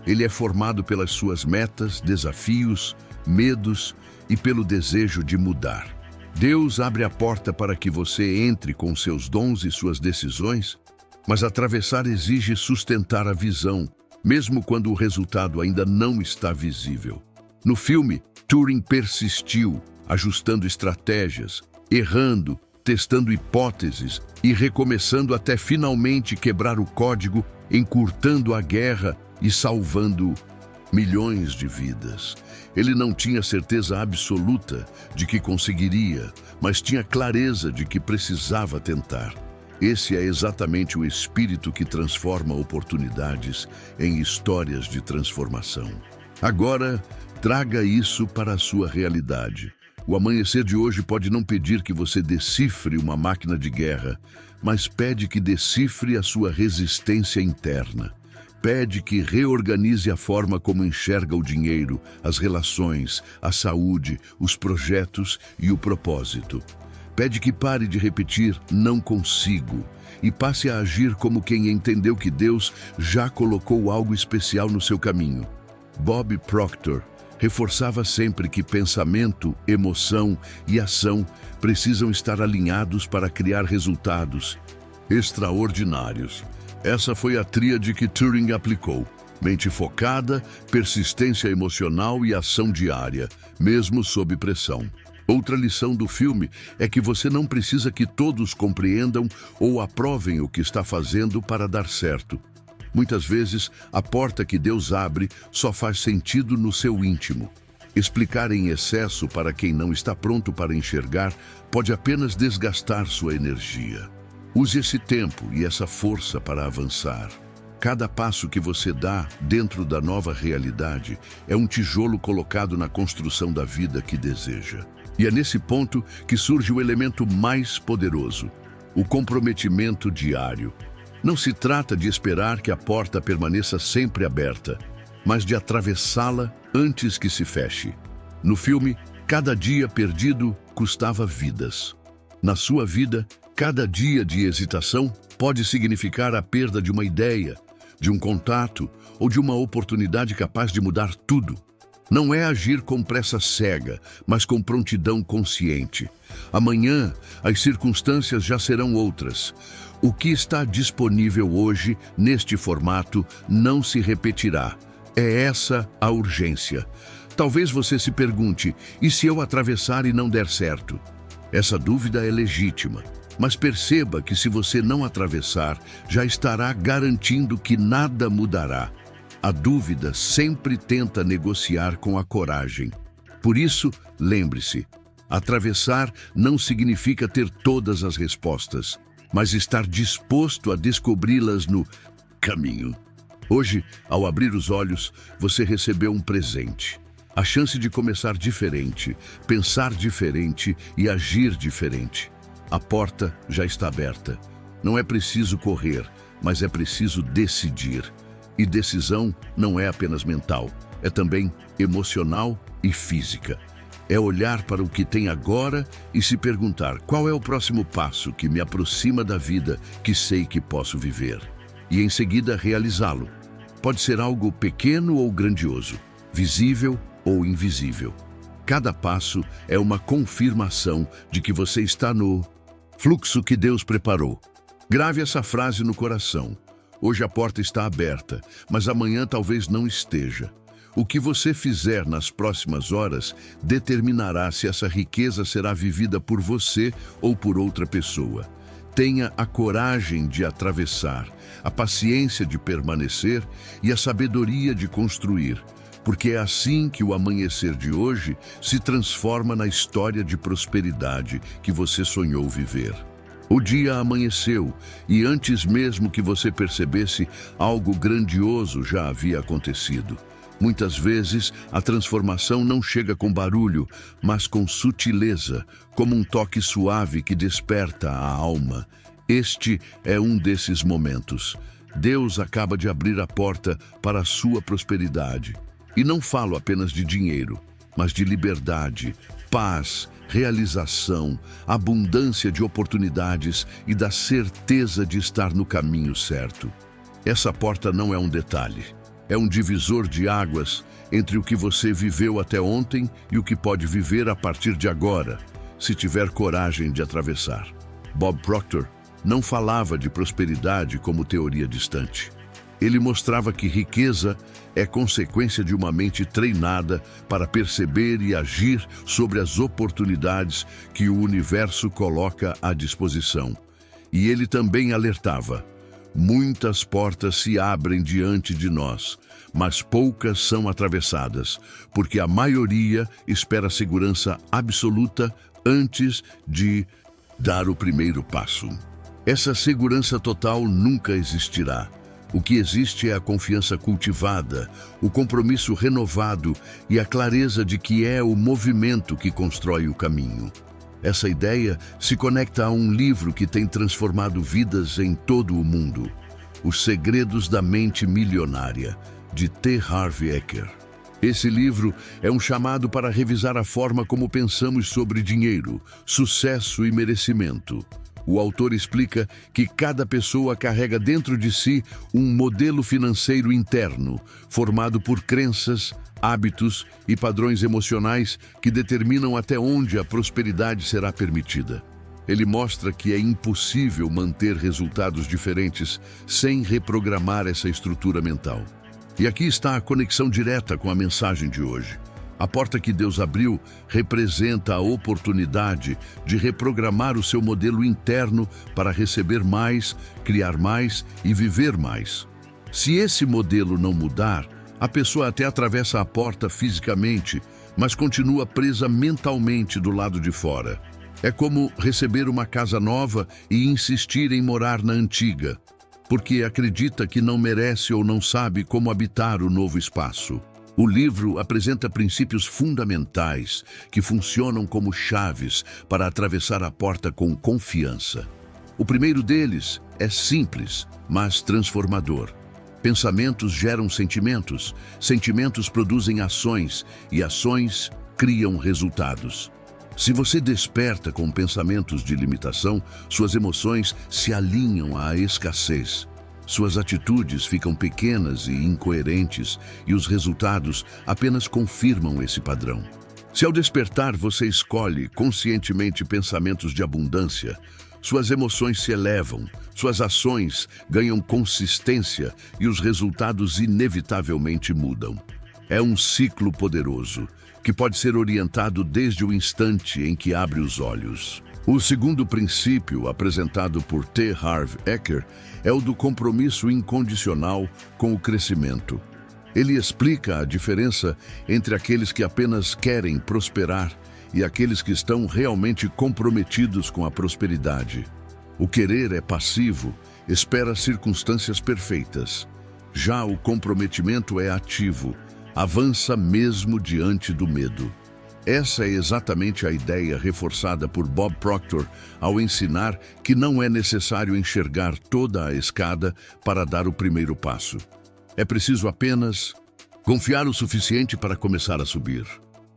Speaker 1: Ele é formado pelas suas metas, desafios, medos e pelo desejo de mudar. Deus abre a porta para que você entre com seus dons e suas decisões, mas atravessar exige sustentar a visão, mesmo quando o resultado ainda não está visível. No filme, Turing persistiu, ajustando estratégias, errando, testando hipóteses e recomeçando até finalmente quebrar o código, encurtando a guerra e salvando milhões de vidas. Ele não tinha certeza absoluta de que conseguiria, mas tinha clareza de que precisava tentar. Esse é exatamente o espírito que transforma oportunidades em histórias de transformação. Agora, traga isso para a sua realidade. O amanhecer de hoje pode não pedir que você decifre uma máquina de guerra, mas pede que decifre a sua resistência interna. Pede que reorganize a forma como enxerga o dinheiro, as relações, a saúde, os projetos e o propósito. Pede que pare de repetir "não consigo" e passe a agir como quem entendeu que Deus já colocou algo especial no seu caminho. Bob Proctor reforçava sempre que pensamento, emoção e ação precisam estar alinhados para criar resultados extraordinários. Essa foi a tríade que Turing aplicou: mente focada, persistência emocional e ação diária, mesmo sob pressão. Outra lição do filme é que você não precisa que todos compreendam ou aprovem o que está fazendo para dar certo. Muitas vezes, a porta que Deus abre só faz sentido no seu íntimo. Explicar em excesso para quem não está pronto para enxergar pode apenas desgastar sua energia. Use esse tempo e essa força para avançar. Cada passo que você dá dentro da nova realidade é um tijolo colocado na construção da vida que deseja. E é nesse ponto que surge o elemento mais poderoso: o comprometimento diário. Não se trata de esperar que a porta permaneça sempre aberta, mas de atravessá-la antes que se feche. No filme, cada dia perdido custava vidas. Na sua vida, cada dia de hesitação pode significar a perda de uma ideia, de um contato ou de uma oportunidade capaz de mudar tudo. Não é agir com pressa cega, mas com prontidão consciente. Amanhã, as circunstâncias já serão outras. O que está disponível hoje, neste formato, não se repetirá. É essa a urgência. Talvez você se pergunte, e se eu atravessar e não der certo? Essa dúvida é legítima, mas perceba que se você não atravessar, já estará garantindo que nada mudará. A dúvida sempre tenta negociar com a coragem. Por isso, lembre-se, atravessar não significa ter todas as respostas, mas estar disposto a descobri-las no caminho. Hoje, ao abrir os olhos, você recebeu um presente. A chance de começar diferente, pensar diferente e agir diferente. A porta já está aberta. Não é preciso correr, mas é preciso decidir. E decisão não é apenas mental, é também emocional e física. É olhar para o que tem agora e se perguntar qual é o próximo passo que me aproxima da vida que sei que posso viver. E em seguida realizá-lo. Pode ser algo pequeno ou grandioso, visível ou invisível. Cada passo é uma confirmação de que você está no fluxo que Deus preparou. Grave essa frase no coração. Hoje a porta está aberta, mas amanhã talvez não esteja. O que você fizer nas próximas horas determinará se essa riqueza será vivida por você ou por outra pessoa. Tenha a coragem de atravessar, a paciência de permanecer e a sabedoria de construir, porque é assim que o amanhecer de hoje se transforma na história de prosperidade que você sonhou viver. O dia amanheceu e antes mesmo que você percebesse, algo grandioso já havia acontecido. Muitas vezes, a transformação não chega com barulho, mas com sutileza, como um toque suave que desperta a alma. Este é um desses momentos. Deus acaba de abrir a porta para a sua prosperidade. E não falo apenas de dinheiro, mas de liberdade, paz, realização, abundância de oportunidades e da certeza de estar no caminho certo. Essa porta não é um detalhe, é um divisor de águas entre o que você viveu até ontem e o que pode viver a partir de agora, se tiver coragem de atravessar. Bob Proctor não falava de prosperidade como teoria distante. Ele mostrava que riqueza é consequência de uma mente treinada para perceber e agir sobre as oportunidades que o universo coloca à disposição. E ele também alertava: muitas portas se abrem diante de nós, mas poucas são atravessadas, porque a maioria espera segurança absoluta antes de dar o primeiro passo. Essa segurança total nunca existirá. O que existe é a confiança cultivada, o compromisso renovado e a clareza de que é o movimento que constrói o caminho. Essa ideia se conecta a um livro que tem transformado vidas em todo o mundo, Os Segredos da Mente Milionária, de T. Harv Eker. Esse livro é um chamado para revisar a forma como pensamos sobre dinheiro, sucesso e merecimento. O autor explica que cada pessoa carrega dentro de si um modelo financeiro interno, formado por crenças, hábitos e padrões emocionais que determinam até onde a prosperidade será permitida. Ele mostra que é impossível manter resultados diferentes sem reprogramar essa estrutura mental. E aqui está a conexão direta com a mensagem de hoje. A porta que Deus abriu representa a oportunidade de reprogramar o seu modelo interno para receber mais, criar mais e viver mais. Se esse modelo não mudar, a pessoa até atravessa a porta fisicamente, mas continua presa mentalmente do lado de fora. É como receber uma casa nova e insistir em morar na antiga, porque acredita que não merece ou não sabe como habitar o novo espaço. O livro apresenta princípios fundamentais que funcionam como chaves para atravessar a porta com confiança. O primeiro deles é simples, mas transformador. Pensamentos geram sentimentos, sentimentos produzem ações e ações criam resultados. Se você desperta com pensamentos de limitação, suas emoções se alinham à escassez. Suas atitudes ficam pequenas e incoerentes e os resultados apenas confirmam esse padrão. Se ao despertar você escolhe conscientemente pensamentos de abundância, suas emoções se elevam, suas ações ganham consistência e os resultados inevitavelmente mudam. É um ciclo poderoso, que pode ser orientado desde o instante em que abre os olhos. O segundo princípio, apresentado por T. Harv Eker, é o do compromisso incondicional com o crescimento. Ele explica a diferença entre aqueles que apenas querem prosperar e aqueles que estão realmente comprometidos com a prosperidade. O querer é passivo, espera circunstâncias perfeitas. Já o comprometimento é ativo, avança mesmo diante do medo. Essa é exatamente a ideia reforçada por Bob Proctor ao ensinar que não é necessário enxergar toda a escada para dar o primeiro passo. É preciso apenas confiar o suficiente para começar a subir.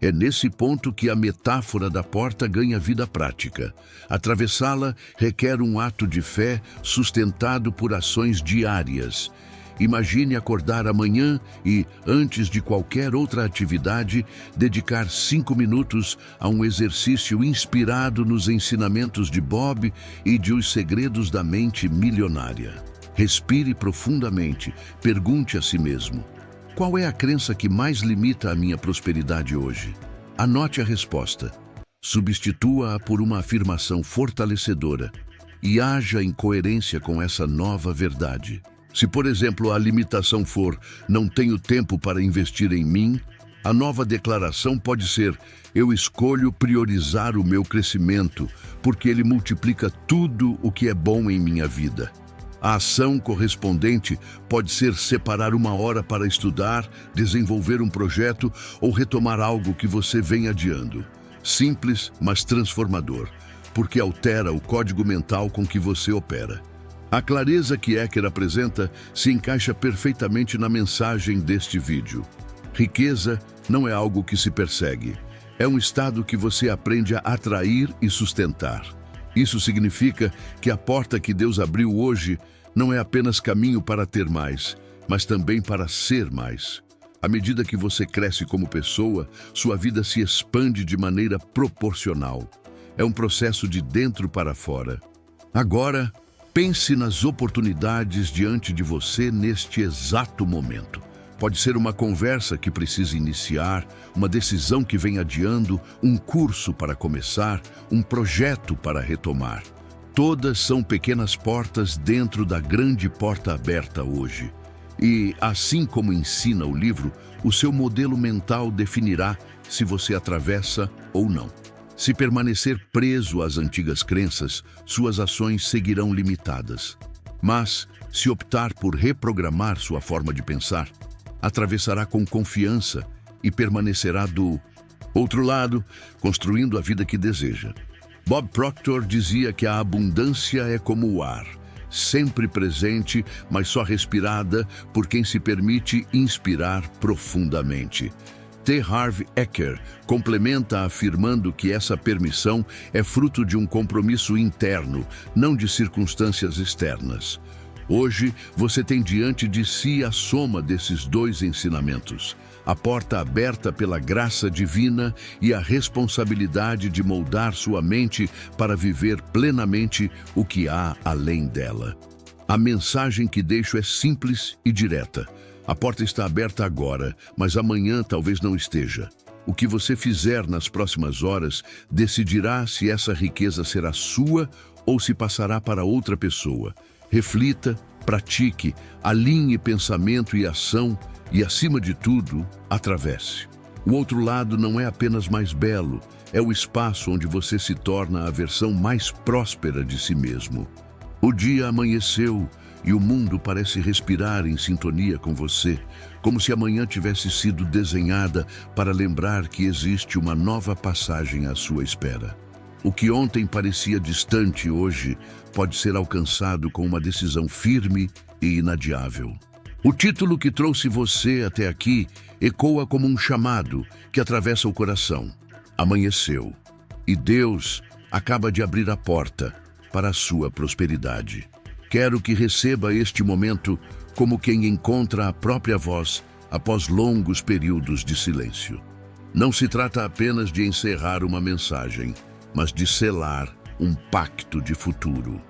Speaker 1: É nesse ponto que a metáfora da porta ganha vida prática. Atravessá-la requer um ato de fé sustentado por ações diárias. Imagine acordar amanhã e, antes de qualquer outra atividade, dedicar 5 minutos a um exercício inspirado nos ensinamentos de Bob e de Os Segredos da Mente Milionária. Respire profundamente, pergunte a si mesmo: qual é a crença que mais limita a minha prosperidade hoje? Anote a resposta. Substitua-a por uma afirmação fortalecedora e haja em coerência com essa nova verdade. Se, por exemplo, a limitação for "não tenho tempo para investir em mim", a nova declaração pode ser: eu escolho priorizar o meu crescimento, porque ele multiplica tudo o que é bom em minha vida. A ação correspondente pode ser separar 1 hora para estudar, desenvolver um projeto ou retomar algo que você vem adiando. Simples, mas transformador, porque altera o código mental com que você opera. A clareza que Eker apresenta se encaixa perfeitamente na mensagem deste vídeo. Riqueza não é algo que se persegue, é um estado que você aprende a atrair e sustentar. Isso significa que a porta que Deus abriu hoje não é apenas caminho para ter mais, mas também para ser mais. À medida que você cresce como pessoa, sua vida se expande de maneira proporcional. É um processo de dentro para fora. Agora, pense nas oportunidades diante de você neste exato momento. Pode ser uma conversa que precisa iniciar, uma decisão que vem adiando, um curso para começar, um projeto para retomar. Todas são pequenas portas dentro da grande porta aberta hoje. E, assim como ensina o livro, o seu modelo mental definirá se você atravessa ou não. Se permanecer preso às antigas crenças, suas ações seguirão limitadas. Mas, se optar por reprogramar sua forma de pensar, atravessará com confiança e permanecerá do outro lado, construindo a vida que deseja. Bob Proctor dizia que a abundância é como o ar, sempre presente, mas só respirada por quem se permite inspirar profundamente. T. Harv Eker complementa afirmando que essa permissão é fruto de um compromisso interno, não de circunstâncias externas. Hoje, você tem diante de si a soma desses dois ensinamentos: a porta aberta pela graça divina e a responsabilidade de moldar sua mente para viver plenamente o que há além dela. A mensagem que deixo é simples e direta. A porta está aberta agora, mas amanhã talvez não esteja. O que você fizer nas próximas horas decidirá se essa riqueza será sua ou se passará para outra pessoa. Reflita, pratique, alinhe pensamento e ação e, acima de tudo, atravesse. O outro lado não é apenas mais belo, é o espaço onde você se torna a versão mais próspera de si mesmo. O dia amanheceu e o mundo parece respirar em sintonia com você, como se amanhã tivesse sido desenhada para lembrar que existe uma nova passagem à sua espera. O que ontem parecia distante hoje pode ser alcançado com uma decisão firme e inadiável. O título que trouxe você até aqui ecoa como um chamado que atravessa o coração. Amanheceu, e Deus acaba de abrir a porta para a sua prosperidade. Quero que receba este momento como quem encontra a própria voz após longos períodos de silêncio. Não se trata apenas de encerrar uma mensagem, mas de selar um pacto de futuro.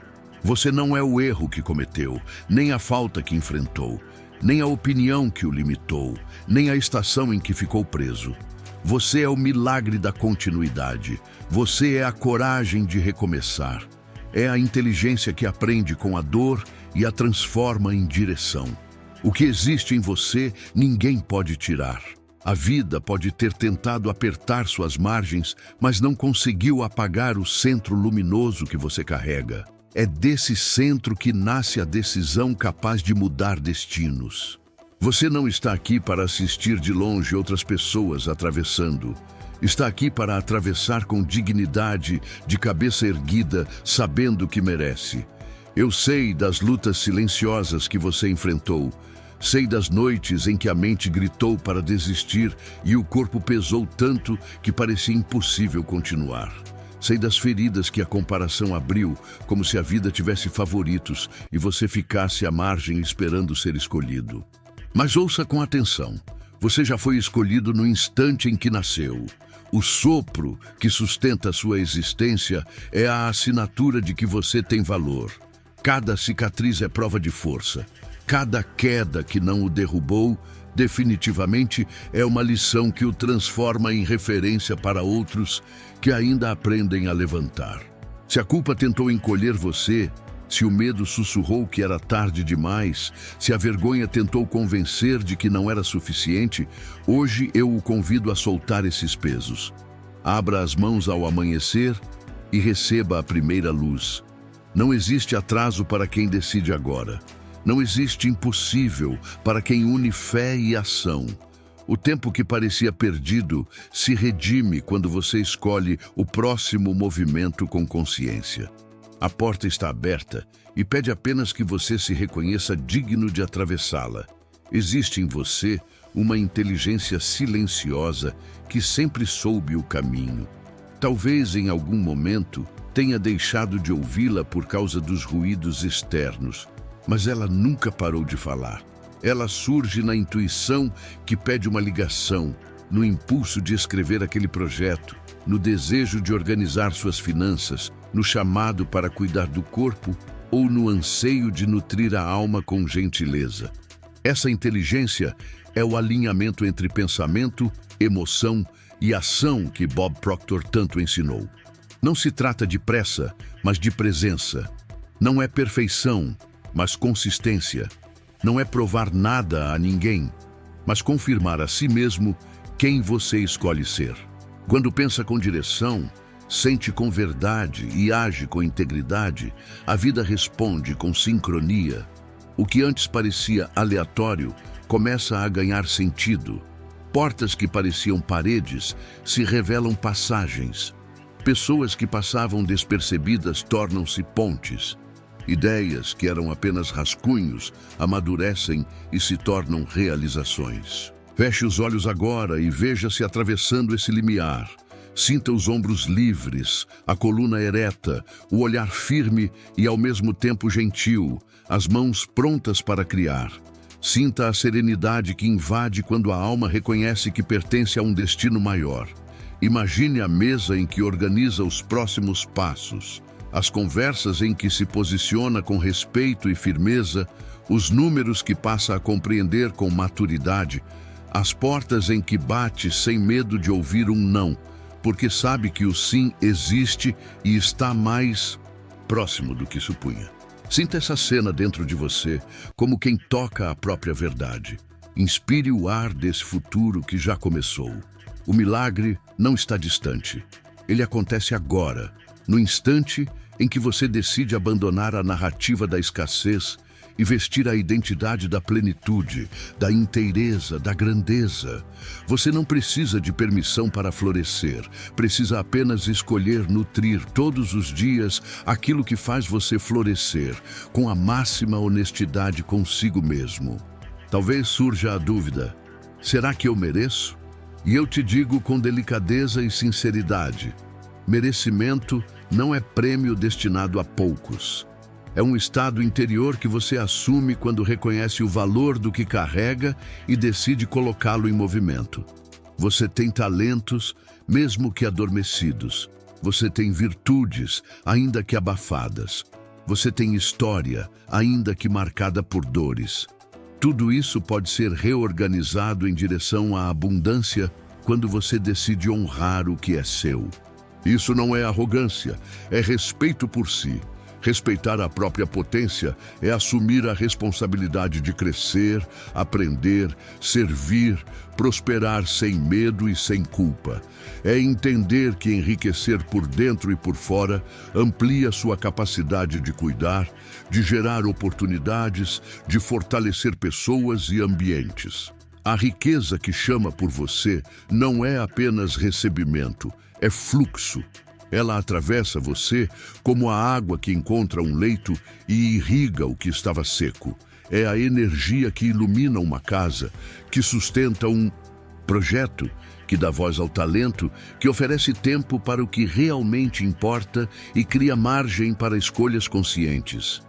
Speaker 1: Você não é o erro que cometeu, nem a falta que enfrentou, nem a opinião que o limitou, nem a estação em que ficou preso. Você é o milagre da continuidade. Você é a coragem de recomeçar. É a inteligência que aprende com a dor e a transforma em direção. O que existe em você, ninguém pode tirar. A vida pode ter tentado apertar suas margens, mas não conseguiu apagar o centro luminoso que você carrega. É desse centro que nasce a decisão capaz de mudar destinos. Você não está aqui para assistir de longe outras pessoas atravessando. Está aqui para atravessar com dignidade, de cabeça erguida, sabendo que merece. Eu sei das lutas silenciosas que você enfrentou. Sei das noites em que a mente gritou para desistir e o corpo pesou tanto que parecia impossível continuar. Sei das feridas que a comparação abriu, como se a vida tivesse favoritos e você ficasse à margem esperando ser escolhido. Mas ouça com atenção. Você já foi escolhido no instante em que nasceu. O sopro que sustenta sua existência é a assinatura de que você tem valor. Cada cicatriz é prova de força. Cada queda que não o derrubou, definitivamente é uma lição que o transforma em referência para outros que ainda aprendem a levantar. Se a culpa tentou encolher você, se o medo sussurrou que era tarde demais, se a vergonha tentou convencer de que não era suficiente, hoje eu o convido a soltar esses pesos. Abra as mãos ao amanhecer e receba a primeira luz. Não existe atraso para quem decide agora. Não existe impossível para quem une fé e ação. O tempo que parecia perdido se redime quando você escolhe o próximo movimento com consciência. A porta está aberta e pede apenas que você se reconheça digno de atravessá-la. Existe em você uma inteligência silenciosa que sempre soube o caminho. Talvez em algum momento tenha deixado de ouvi-la por causa dos ruídos externos, mas ela nunca parou de falar. Ela surge na intuição que pede uma ligação, no impulso de escrever aquele projeto, no desejo de organizar suas finanças, no chamado para cuidar do corpo ou no anseio de nutrir a alma com gentileza. Essa inteligência é o alinhamento entre pensamento, emoção e ação que Bob Proctor tanto ensinou. Não se trata de pressa, mas de presença. Não é perfeição, mas consistência. Não é provar nada a ninguém, mas confirmar a si mesmo quem você escolhe ser. Quando pensa com direção, sente com verdade e age com integridade, a vida responde com sincronia. O que antes parecia aleatório começa a ganhar sentido. Portas que pareciam paredes se revelam passagens. Pessoas que passavam despercebidas tornam-se pontes. Ideias que eram apenas rascunhos amadurecem e se tornam realizações. Feche os olhos agora e veja-se atravessando esse limiar. Sinta os ombros livres, a coluna ereta, o olhar firme e ao mesmo tempo gentil, as mãos prontas para criar. Sinta a serenidade que invade quando a alma reconhece que pertence a um destino maior. Imagine a mesa em que organiza os próximos passos, as conversas em que se posiciona com respeito e firmeza, os números que passa a compreender com maturidade, as portas em que bate sem medo de ouvir um não, porque sabe que o sim existe e está mais próximo do que supunha. Sinta essa cena dentro de você, como quem toca a própria verdade. Inspire o ar desse futuro que já começou. O milagre não está distante. Ele acontece agora, no instante em que você decide abandonar a narrativa da escassez e vestir a identidade da plenitude, da inteireza, da grandeza. Você não precisa de permissão para florescer, precisa apenas escolher nutrir todos os dias aquilo que faz você florescer, com a máxima honestidade consigo mesmo. Talvez surja a dúvida: será que eu mereço? E eu te digo com delicadeza e sinceridade: merecimento não é prêmio destinado a poucos. É um estado interior que você assume quando reconhece o valor do que carrega e decide colocá-lo em movimento. Você tem talentos, mesmo que adormecidos. Você tem virtudes, ainda que abafadas. Você tem história, ainda que marcada por dores. Tudo isso pode ser reorganizado em direção à abundância quando você decide honrar o que é seu. Isso não é arrogância, é respeito por si. Respeitar a própria potência é assumir a responsabilidade de crescer, aprender, servir, prosperar sem medo e sem culpa. É entender que enriquecer por dentro e por fora amplia sua capacidade de cuidar, de gerar oportunidades, de fortalecer pessoas e ambientes. A riqueza que chama por você não é apenas recebimento, é fluxo. Ela atravessa você como a água que encontra um leito e irriga o que estava seco. É a energia que ilumina uma casa, que sustenta um projeto, que dá voz ao talento, que oferece tempo para o que realmente importa e cria margem para escolhas conscientes.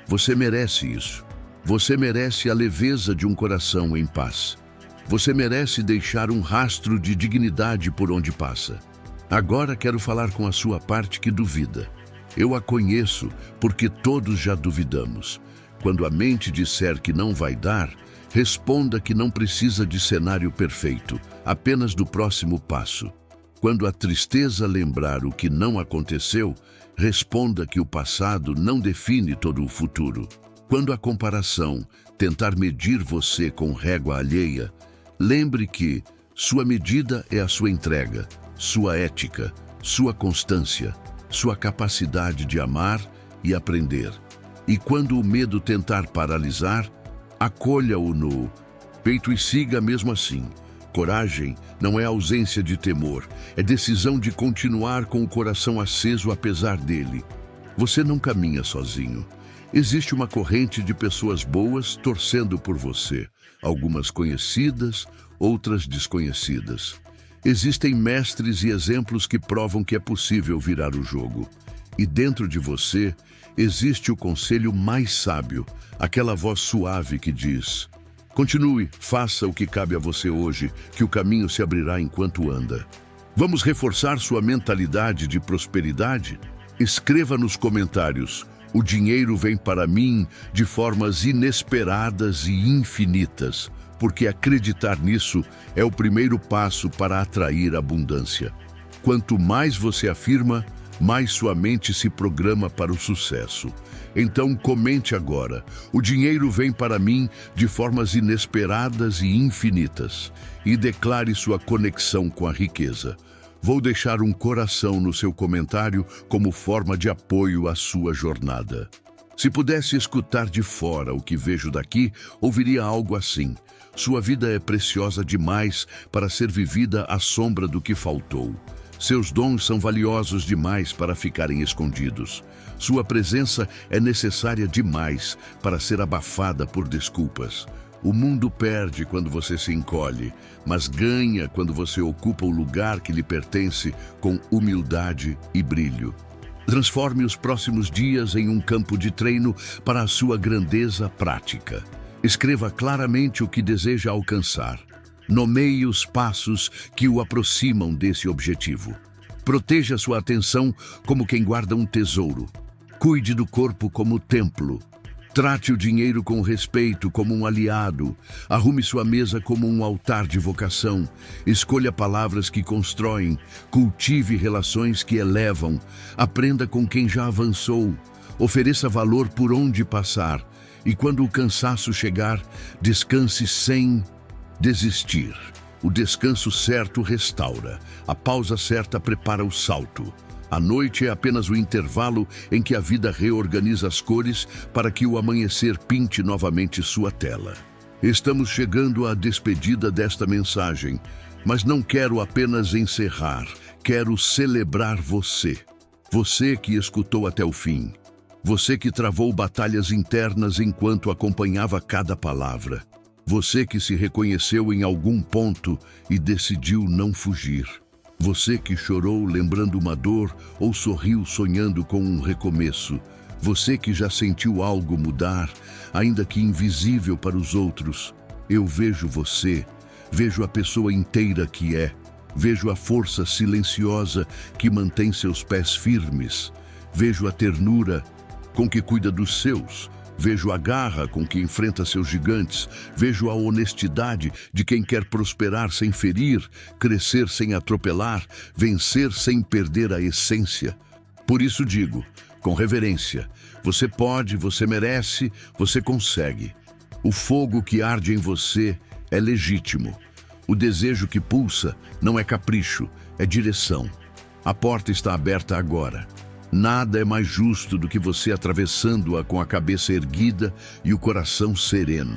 Speaker 1: Você merece isso. Você merece a leveza de um coração em paz. Você merece deixar um rastro de dignidade por onde passa. Agora quero falar com a sua parte que duvida. Eu a conheço porque todos já duvidamos. Quando a mente disser que não vai dar, responda que não precisa de cenário perfeito, apenas do próximo passo. Quando a tristeza lembrar o que não aconteceu, responda que o passado não define todo o futuro. Quando a comparação tentar medir você com régua alheia, lembre que sua medida é a sua entrega, sua ética, sua constância, sua capacidade de amar e aprender. E quando o medo tentar paralisar, acolha-o no peito e siga mesmo assim. Coragem não é ausência de temor, é decisão de continuar com o coração aceso apesar dele. Você não caminha sozinho. Existe uma corrente de pessoas boas torcendo por você, algumas conhecidas, outras desconhecidas. Existem mestres e exemplos que provam que é possível virar o jogo. E dentro de você existe o conselho mais sábio, aquela voz suave que diz: continue, faça o que cabe a você hoje, que o caminho se abrirá enquanto anda. Vamos reforçar sua mentalidade de prosperidade? Escreva nos comentários: o dinheiro vem para mim de formas inesperadas e infinitas. Porque acreditar nisso é o primeiro passo para atrair abundância. Quanto mais você afirma, mais sua mente se programa para o sucesso. Então comente agora: o dinheiro vem para mim de formas inesperadas e infinitas. E declare sua conexão com a riqueza. Vou deixar um coração no seu comentário como forma de apoio à sua jornada. Se pudesse escutar de fora o que vejo daqui, ouviria algo assim: sua vida é preciosa demais para ser vivida à sombra do que faltou. Seus dons são valiosos demais para ficarem escondidos. Sua presença é necessária demais para ser abafada por desculpas. O mundo perde quando você se encolhe, mas ganha quando você ocupa o lugar que lhe pertence com humildade e brilho. Transforme os próximos dias em um campo de treino para a sua grandeza prática. Escreva claramente o que deseja alcançar. Nomeie os passos que o aproximam desse objetivo. Proteja sua atenção como quem guarda um tesouro. Cuide do corpo como templo. Trate o dinheiro com respeito, como um aliado. Arrume sua mesa como um altar de vocação. Escolha palavras que constroem. Cultive relações que elevam. Aprenda com quem já avançou. Ofereça valor por onde passar. E quando o cansaço chegar, descanse sem desistir. O descanso certo restaura. A pausa certa prepara o salto. A noite é apenas o intervalo em que a vida reorganiza as cores para que o amanhecer pinte novamente sua tela. Estamos chegando à despedida desta mensagem, mas não quero apenas encerrar, quero celebrar você. Você que escutou até o fim. Você que travou batalhas internas enquanto acompanhava cada palavra. Você que se reconheceu em algum ponto e decidiu não fugir. Você que chorou lembrando uma dor ou sorriu sonhando com um recomeço. Você que já sentiu algo mudar, ainda que invisível para os outros, eu vejo você, vejo a pessoa inteira que é, vejo a força silenciosa que mantém seus pés firmes, vejo a ternura com que cuida dos seus, vejo a garra com que enfrenta seus gigantes, vejo a honestidade de quem quer prosperar sem ferir, crescer sem atropelar, vencer sem perder a essência. Por isso digo, com reverência, você pode, você merece, você consegue. O fogo que arde em você é legítimo. O desejo que pulsa não é capricho, é direção. A porta está aberta agora. Nada é mais justo do que você atravessando-a com a cabeça erguida e o coração sereno.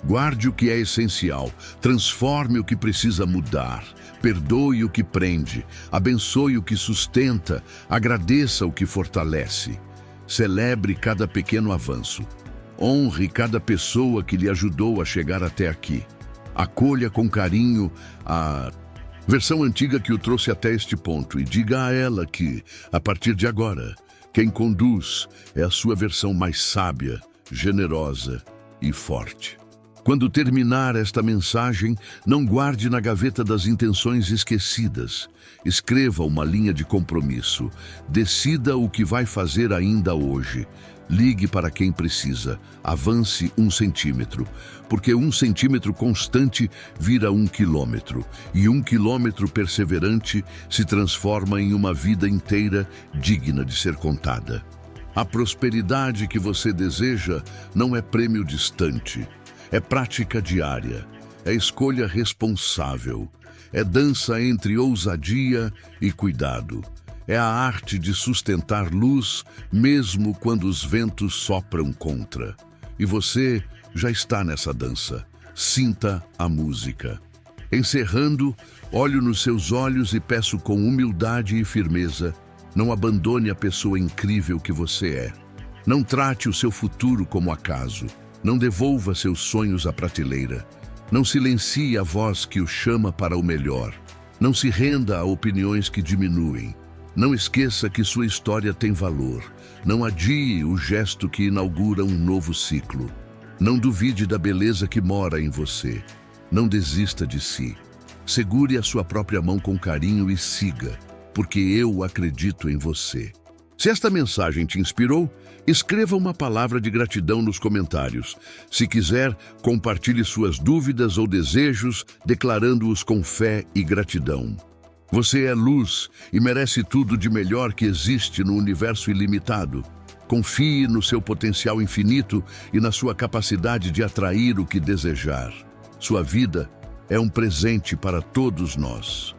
Speaker 1: Guarde o que é essencial, transforme o que precisa mudar, perdoe o que prende, abençoe o que sustenta, agradeça o que fortalece. Celebre cada pequeno avanço. Honre cada pessoa que lhe ajudou a chegar até aqui. Acolha com carinho a versão antiga que o trouxe até este ponto e diga a ela que, a partir de agora, quem conduz é a sua versão mais sábia, generosa e forte. Quando terminar esta mensagem, não guarde na gaveta das intenções esquecidas. Escreva uma linha de compromisso. Decida o que vai fazer ainda hoje. Ligue para quem precisa. Avance 1 centímetro, porque 1 centímetro constante vira 1 quilômetro, e 1 quilômetro perseverante se transforma em uma vida inteira digna de ser contada. A prosperidade que você deseja não é prêmio distante, é prática diária, é escolha responsável, é dança entre ousadia e cuidado. É a arte de sustentar luz, mesmo quando os ventos sopram contra. E você já está nessa dança. Sinta a música. Encerrando, olho nos seus olhos e peço com humildade e firmeza: não abandone a pessoa incrível que você é. Não trate o seu futuro como acaso. Não devolva seus sonhos à prateleira. Não silencie a voz que o chama para o melhor. Não se renda a opiniões que diminuem. Não esqueça que sua história tem valor. Não adie o gesto que inaugura um novo ciclo. Não duvide da beleza que mora em você. Não desista de si. Segure a sua própria mão com carinho e siga, porque eu acredito em você. Se esta mensagem te inspirou, escreva uma palavra de gratidão nos comentários. Se quiser, compartilhe suas dúvidas ou desejos, declarando-os com fé e gratidão. Você é luz e merece tudo de melhor que existe no universo ilimitado. Confie no seu potencial infinito e na sua capacidade de atrair o que desejar. Sua vida é um presente para todos nós.